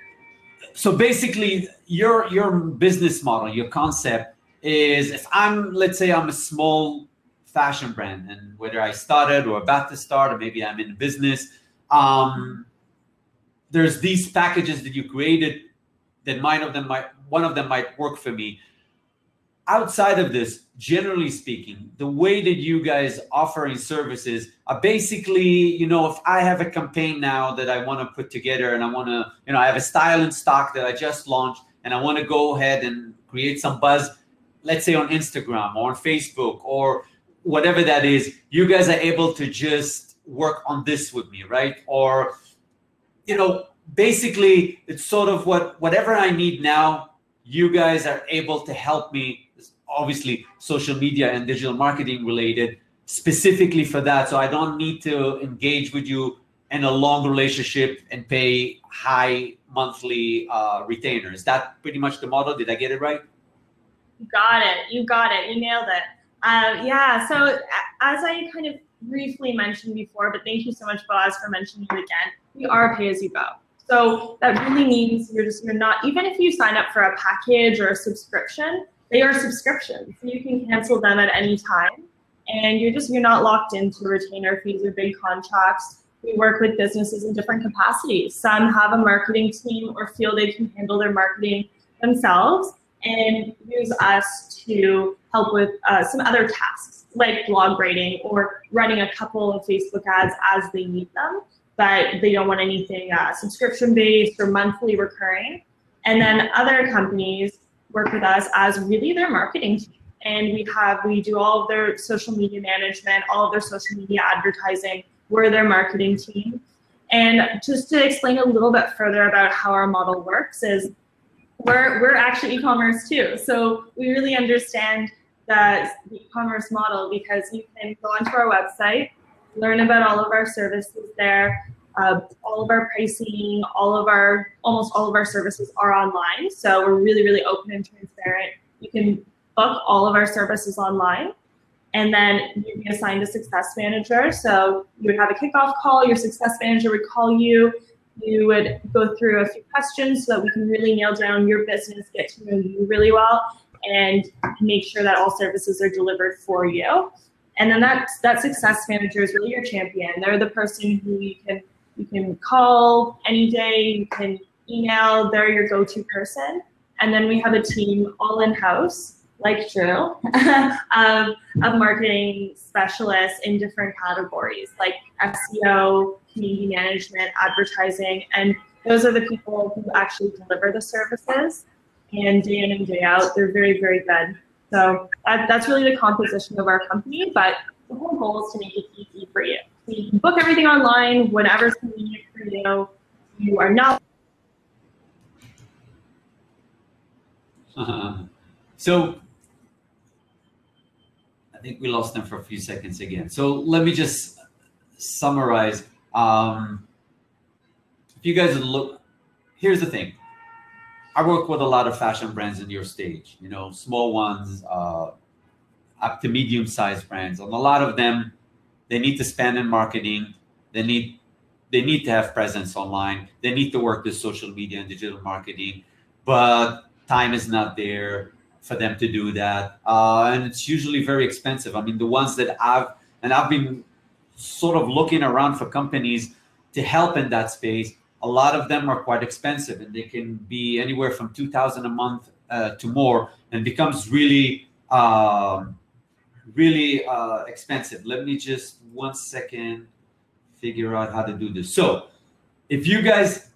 So basically, your business model, your concept is, if let's say I'm a small fashion brand, and whether I started or about to start, or maybe I'm in business, there's these packages that you created that one of them might work for me. Outside of this, generally speaking, the way that you guys offering services are basically, if I have a campaign now that I want to put together, and I want to, I have a style in stock that I just launched, and I want to go ahead and create some buzz, let's say on Instagram or on Facebook or whatever that is, you guys are able to just work on this with me, right? Or, basically it's sort of whatever I need now, you guys are able to help me, obviously social media and digital marketing related, specifically for that. So I don't need to engage with you in a long relationship and pay high monthly retainers. Is that pretty much the model? Did I get it right? You got it. You nailed it. Yeah, so as I kind of briefly mentioned before, but thank you so much, Boaz, for mentioning it again, we are pay-as-you-go. So that really means you're not, even if you sign up for a package or a subscription, they are subscriptions. So you can cancel them at any time, and you're not locked into retainer fees or big contracts. We work with businesses in different capacities. Some have a marketing team or feel they can handle their marketing themselves and use us to help with some other tasks like blog writing or running a couple of Facebook ads as they need them, but they don't want anything subscription-based or monthly recurring. And then other companies work with us as really their marketing team. And we do all of their social media management, all of their social media advertising. We're their marketing team. And just to explain a little bit further about how our model works is we're actually e-commerce too. So we really understand the e-commerce model, because you can go onto our website, learn about all of our services there, all of our pricing, almost all of our services are online. So we're really, really open and transparent. You can book all of our services online, and then you'd be assigned a success manager. So you would have a kickoff call, your success manager would call you, you would go through a few questions so that we can really nail down your business, get to know you really well, and make sure that all services are delivered for you. And then that success manager is really your champion. They're the person who you can call any day, you can email, they're your go-to person. And then we have a team all in-house, like Drew, of marketing specialists in different categories like SEO, community management, advertising, and those are the people who actually deliver the services. And day in and day out, they're very, very good. So that's really the composition of our company, but the whole goal is to make it easy for you. So you can book everything online, whenever's convenient for you. You are not. So I think we lost them for a few seconds again. So let me just summarize. If you guys look, here's the thing. I work with a lot of fashion brands in your stage, small ones, up to medium-sized brands. And a lot of them, they need to spend in marketing. They need to have presence online. They need to work with social media and digital marketing, but time is not there for them to do that. And it's usually very expensive. I mean, the ones that I've been sort of looking around for companies to help in that space. A lot of them are quite expensive, and they can be anywhere from $2,000 a month to more, and becomes really, really expensive. Let me just 1 second figure out how to do this. So if you guys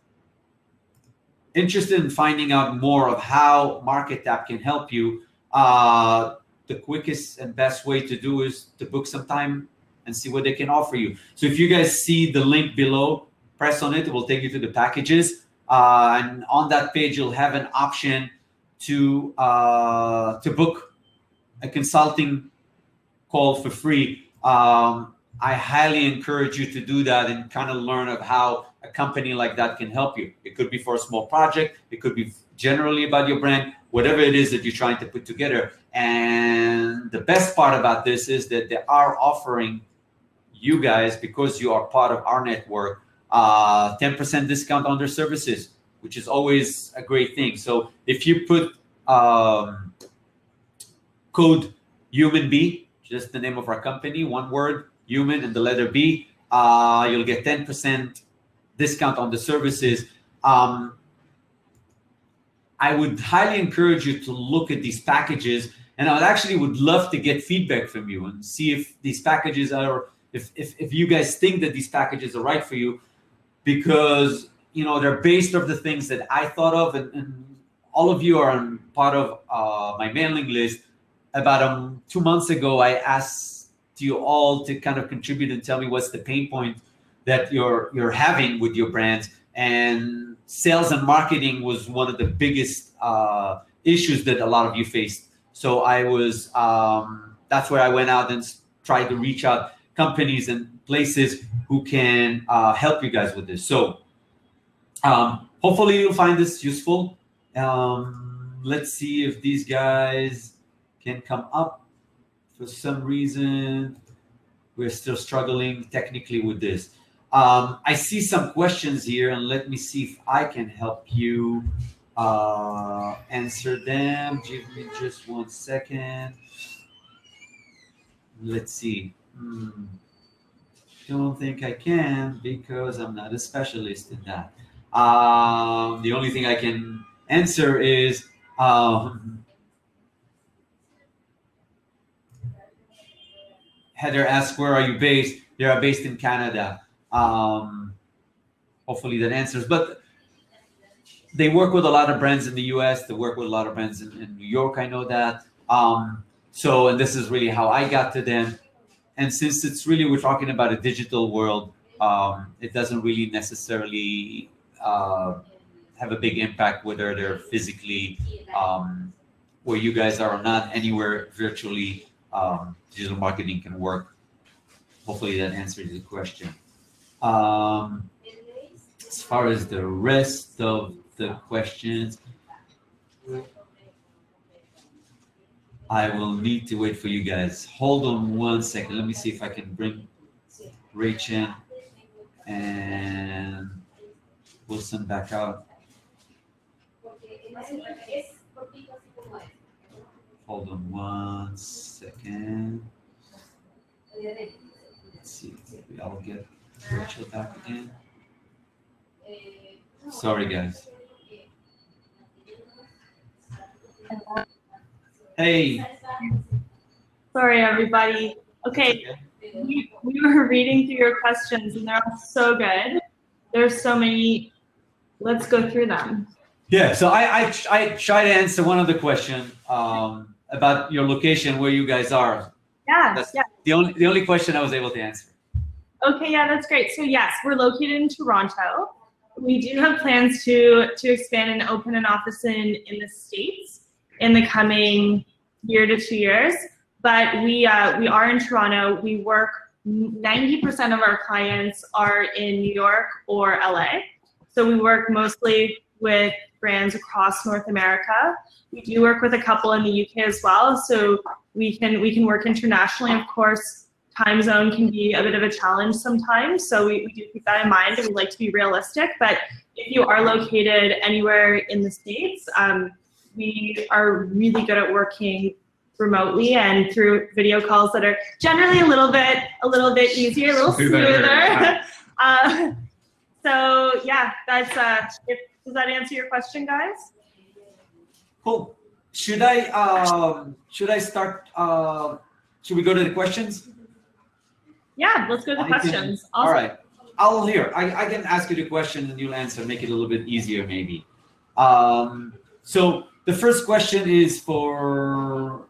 interested in finding out more of how MarketApp can help you, the quickest and best way to do is to book some time and see what they can offer you. So if you guys see the link below, press on it. It will take you to the packages. And on that page, you'll have an option to book a consulting call for free. I highly encourage you to do that and kind of learn of how a company like that can help you. It could be for a small project. It could be generally about your brand, whatever it is that you're trying to put together. And the best part about this is that they are offering you guys, because you are part of our network, 10% discount on their services, which is always a great thing. So if you put code HUMANB, just the name of our company, one word, human and the letter B, you'll get 10% discount on the services. I would highly encourage you to look at these packages, and I would love to get feedback from you and see if these packages are, if you guys think that these packages are right for you, because they're based off the things that I thought of, and all of you are part of my mailing list. About 2 months ago, I asked you all to kind of contribute and tell me what's the pain point that you're having with your brands, and sales and marketing was one of the biggest issues that a lot of you faced. So I was that's where I went out and tried to reach out companies and places who can help you guys with this. So hopefully you'll find this useful. Let's see if these guys can come up. For some reason, we're still struggling technically with this. I see some questions here, and let me see if I can help you answer them. Give me just 1 second. Let's see. Don't think I can, because I'm not a specialist in that. The only thing I can answer is Heather asks, where are you based? They are based in Canada. Hopefully that answers. But they work with a lot of brands in the US. They work with a lot of brands in New York. I know that. And this is really how I got to them. And since it's really, we're talking about a digital world, it doesn't really necessarily have a big impact whether they're physically where you guys are or not. Anywhere virtually, digital marketing can work. Hopefully that answers the question. As far as the rest of the questions, I will need to wait for you guys. Hold on 1 second. Let me see if I can bring Rachel and Wilson back out. Hold on 1 second. Let's see if we all get Rachel back again. Sorry, guys. Hey. Sorry, everybody. Okay, we were reading through your questions, and they're all so good. There's so many. Let's go through them. Yeah, so I try to answer one of the question about your location, where you guys are. Yeah, that's the only question I was able to answer. Okay, yeah, that's great. So yes, we're located in Toronto. We do have plans to expand and open an office in the States in the coming year to 2 years. But we are in Toronto. We work, 90% of our clients are in New York or LA. So we work mostly with brands across North America. We do work with a couple in the UK as well. So we can work internationally. Of course, time zone can be a bit of a challenge sometimes. So we do keep that in mind, and we like to be realistic. But if you are located anywhere in the States, we are really good at working remotely and through video calls that are generally a little bit easier, a little smoother. So yeah, that's does that answer your question, guys? Cool. Should I start? Should we go to the questions? Yeah, let's go to the questions. All right. I can ask you the question and you'll answer, make it a little bit easier maybe. So the first question is for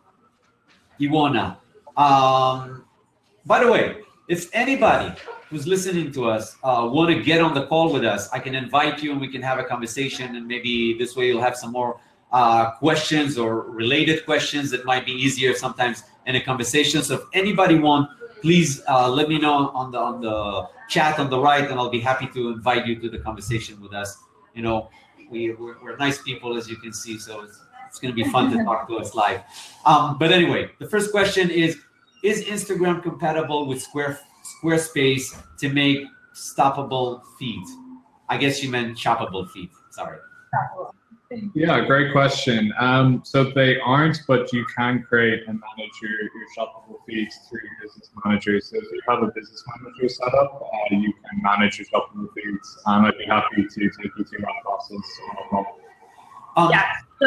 Iwana. By the way, if anybody who's listening to us want to get on the call with us, I can invite you and we can have a conversation, and maybe this way you'll have some more questions or related questions that might be easier sometimes in a conversation. So if anybody wants, please let me know on the chat on the right, and I'll be happy to invite you to the conversation with us. You know, we're nice people, as you can see, so it's going to be fun to talk to us live. But anyway, the first question is Instagram compatible with Squarespace to make stoppable feeds? I guess you meant shoppable feeds. Sorry. Yeah, great question. So they aren't, but you can create and manage your shoppable feeds through your business manager. So if you have a business manager set up, you can manage your shoppable feeds, and I'd be happy to take you through that process. Yeah, so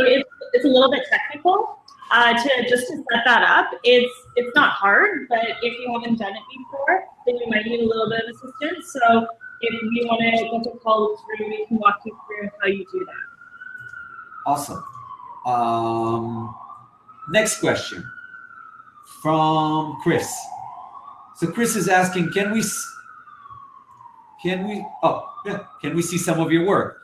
it's a little bit technical. To set that up, it's not hard, but if you haven't done it before, then you might need a little bit of assistance. So if you want to get a call through, we can walk you through how you do that. Awesome. Next question from Chris. So Chris is asking, can we see some of your work?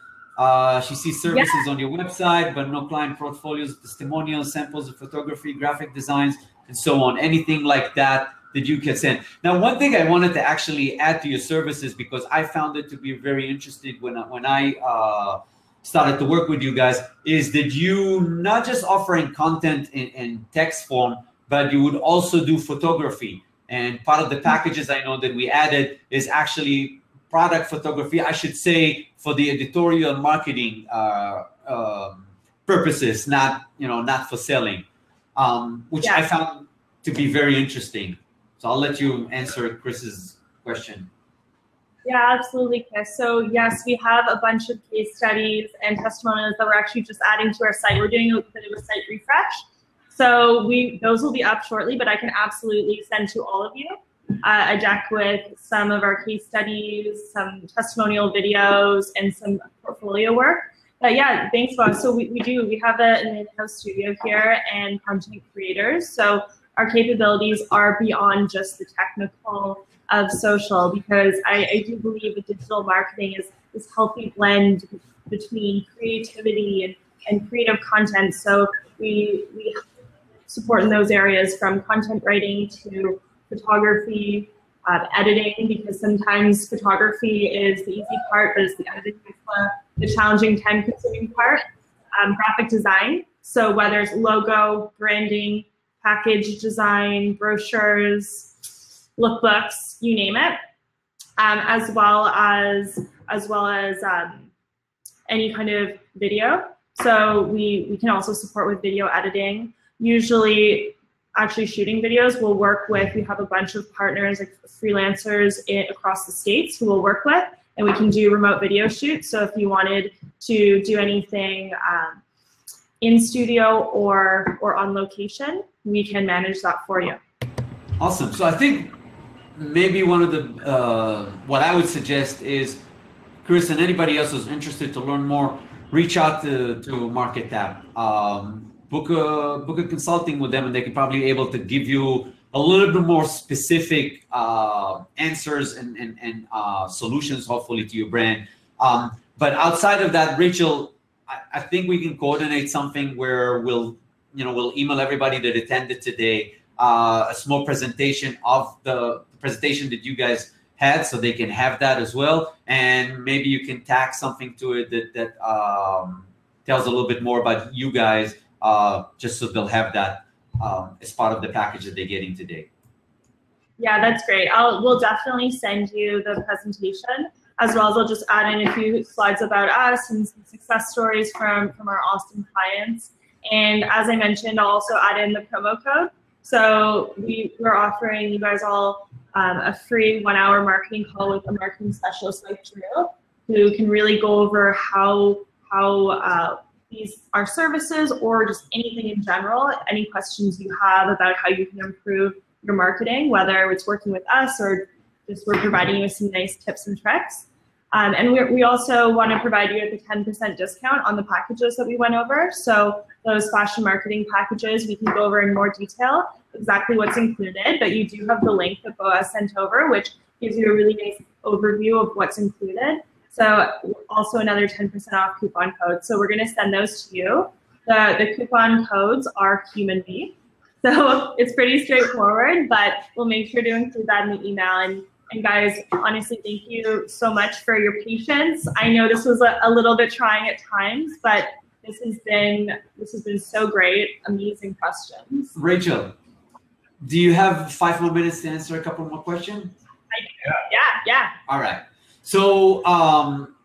She sees services on your website, but no client portfolios, testimonials, samples of photography, graphic designs, and so on. Anything like that you can send. Now, one thing I wanted to actually add to your services, because I found it to be very interesting when I started to work with you guys, is that you not just offering content in text form, but you would also do photography. And part of the packages I know that we added is actually product photography, I should say, for the editorial marketing purposes, not for selling, which I found to be very interesting. So I'll let you answer Chris's question. Yeah, absolutely, Chris. So yes, we have a bunch of case studies and testimonials that we're actually just adding to our site. We're doing a bit of a site refresh. So those will be up shortly, but I can absolutely send to all of you a deck with some of our case studies, some testimonial videos, and some portfolio work. But yeah, thanks, Boss. So we have an in-house studio here and content creators. So our capabilities are beyond just the technical of social, because I do believe that digital marketing is this healthy blend between creativity and creative content. So we support in those areas, from content writing to photography, editing, because sometimes photography is the easy part, but it's the editing is the challenging, time-consuming part. Graphic design, so whether it's logo, branding, package design, brochures, lookbooks, you name it, as well as any kind of video. So we can also support with video editing. Usually, actually shooting videos, we'll work with, we have a bunch of partners, like freelancers across the states who we'll work with, and we can do remote video shoots. So if you wanted to do anything in studio or on location, we can manage that for you. Awesome. So I think maybe one of the, what I would suggest is, Chris and anybody else who's interested to learn more, reach out to MarketApp. Book a consulting with them, and they can probably be able to give you a little bit more specific answers and solutions, hopefully, to your brand. But outside of that, Rachel, I think we can coordinate something where we'll email everybody that attended today a small presentation of the presentation that you guys had, so they can have that as well. And maybe you can tack something to it that tells a little bit more about you guys, just so they'll have that as part of the package that they're getting today. Yeah, that's great. We'll definitely send you the presentation, as well as I'll just add in a few slides about us and some success stories from our awesome clients. And as I mentioned, I'll also add in the promo code. So we're offering you guys all a free 1-hour marketing call with a marketing specialist like Drew. who can really go over how these are services or just anything in general, any questions you have about how you can improve your marketing, whether it's working with us or just we're providing you with some nice tips and tricks. And we also want to provide you with a 10% discount on the packages that we went over. So those fashion marketing packages, we can go over in more detail exactly what's included, but you do have the link that Boaz sent over, which gives you a really nice overview of what's included. So also another 10% off coupon code. So we're going to send those to you. The coupon codes are human B. So it's pretty straightforward, but we'll make sure to include that in the email. And guys, honestly, thank you so much for your patience. I know this was a little bit trying at times, but this has been so great. Amazing questions. Rachel, do you have 5 more minutes to answer a couple more questions? Yeah. All right. So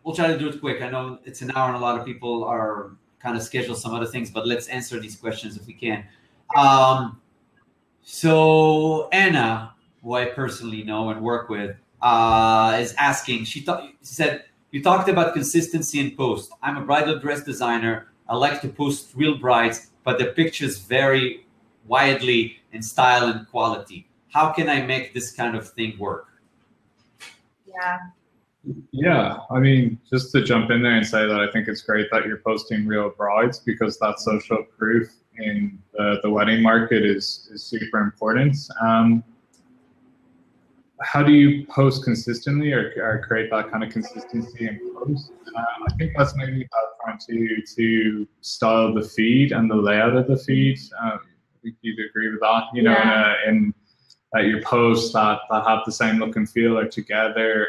we'll try to do it quick. I know it's an hour and a lot of people are kind of scheduled some other things, but let's answer these questions if we can. So Anna, who I personally know and work with, is asking, she said, you talked about consistency in post. I'm a bridal dress designer. I like to post real brides, but the pictures vary widely in style and quality. How can I make this kind of thing work? Yeah, I mean, just to jump in there and say that I think it's great that you're posting real brides, because that social proof in the wedding market is super important. How do you post consistently or create that kind of consistency in post? I think that's maybe about trying to style the feed and the layout of the feed. I think you'd agree with that, you know, in your posts that have the same look and feel, are together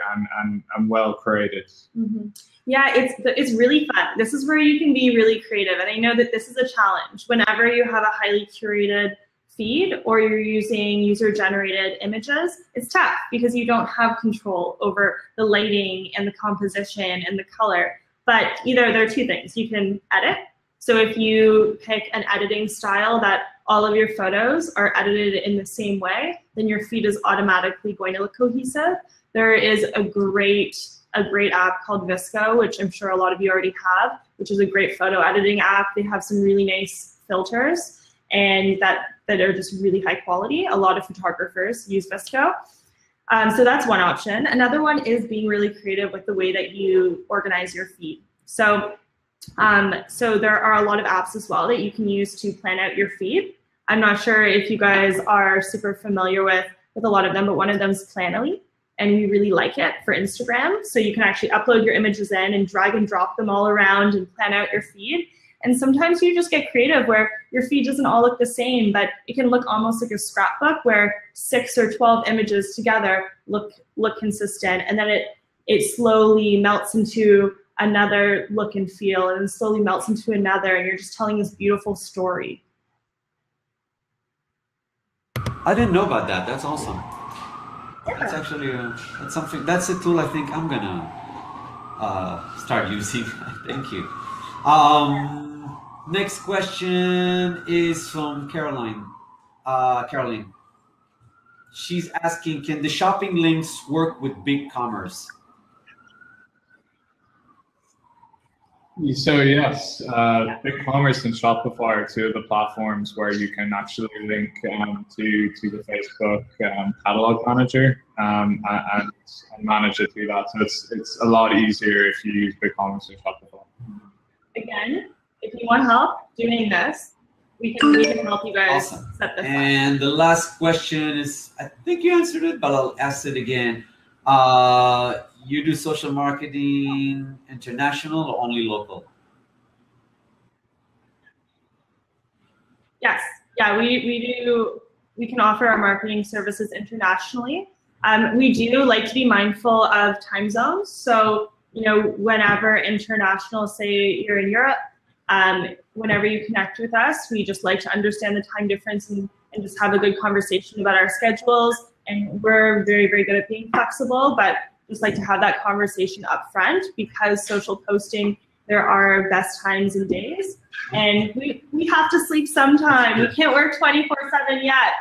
and well created. Mm-hmm. Yeah, it's really fun. This is where you can be really creative. And I know that this is a challenge. Whenever you have a highly curated feed or you're using user-generated images, it's tough because you don't have control over the lighting and the composition and the color. But either there are two things. You can edit. So if you pick an editing style that all of your photos are edited in the same way, then your feed is automatically going to look cohesive. There is a great app called Visco, which I'm sure a lot of you already have, which is a great photo editing app. They have some really nice filters and that are just really high quality. A lot of photographers use Visco. So that's one option. Another one is being really creative with the way that you organize your feed. So there are a lot of apps as well that you can use to plan out your feed. I'm not sure if you guys are super familiar with a lot of them, but one of them is Planoly, and we really like it for Instagram. So you can actually upload your images in and drag and drop them all around and plan out your feed. And sometimes you just get creative where your feed doesn't all look the same, but it can look almost like a scrapbook where 6 or 12 images together look consistent, and then it slowly melts into another look and feel, and slowly melts into another, and you're just telling this beautiful story. I didn't know about that. That's awesome. Yeah. That's actually that's something. That's a tool I think I'm gonna start using. Thank you. Next question is from Caroline. Caroline. She's asking, can the shopping links work with BigCommerce? So yes, BigCommerce and Shopify are two of the platforms where you can actually link to the Facebook catalog manager and manage it through that. So it's a lot easier if you use BigCommerce or Shopify. Again, if you want help doing this, we can help you guys set this up. And the last question is, I think you answered it, but I'll ask it again. You do social marketing international or only local? Yes, yeah, we do. We can offer our marketing services internationally. We do like to be mindful of time zones. So, you know, whenever international, say you're in Europe, whenever you connect with us, we just like to understand the time difference and just have a good conversation about our schedules. And we're very, very good at being flexible, but just like to have that conversation up front, because social posting, there are best times and days, and we have to sleep sometime. We can't work 24/7 yet,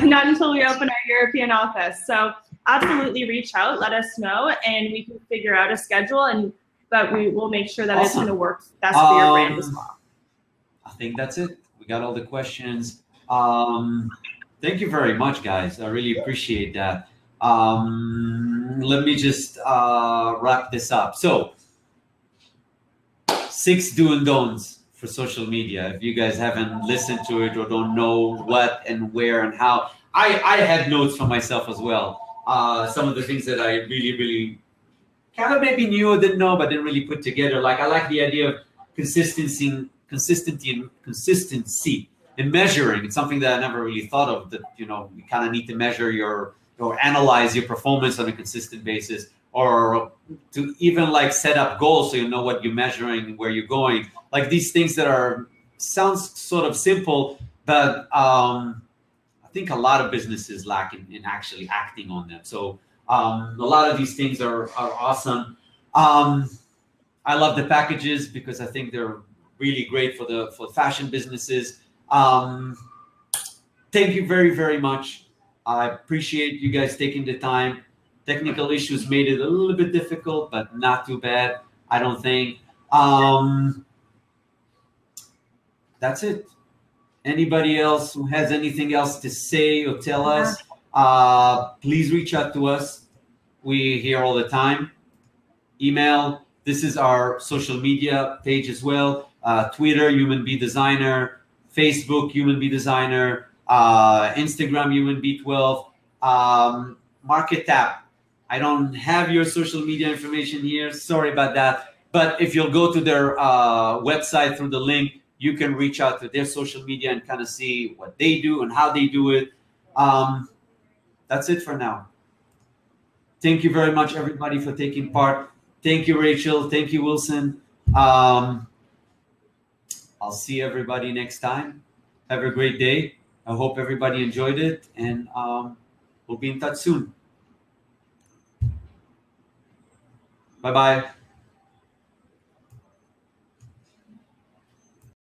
not until we open our European office. So absolutely reach out, let us know, and we can figure out a schedule, and that we will make sure that it's going to work best for your brand as well. I think that's it. We got all the questions. Thank you very much, guys. I really appreciate that. Let me just wrap this up. So, 6 do and don'ts for social media. If you guys haven't listened to it or don't know what and where and how, I had notes for myself as well. Some of the things that I really kind of maybe knew or didn't know, but didn't really put together. Like, I like the idea of consistency and measuring. It's something that I never really thought of, that, you know, you kind of need to measure or analyze your performance on a consistent basis, or to even like set up goals so you know what you're measuring, where you're going. Like, these things that sounds sort of simple, but I think a lot of businesses lack in actually acting on them. So a lot of these things are awesome. I love the packages because I think they're really great for fashion businesses. Thank you very much. I appreciate you guys taking the time. Technical issues made it a little bit difficult, but not too bad, I don't think. That's it. Anybody else who has anything else to say or tell us, please reach out to us. We're here all the time. Email. This is our social media page as well. Twitter, Human Bee Designer. Facebook, Human Bee Designer. Instagram, Human Bee 12. MarketApp. I don't have your social media information here. Sorry about that. But if you'll go to their website through the link, you can reach out to their social media and kind of see what they do and how they do it. That's it for now. Thank you very much, everybody, for taking part. Thank you, Rachel. Thank you, Wilson. I'll see everybody next time. Have a great day. I hope everybody enjoyed it, and we'll be in touch soon. Bye-bye.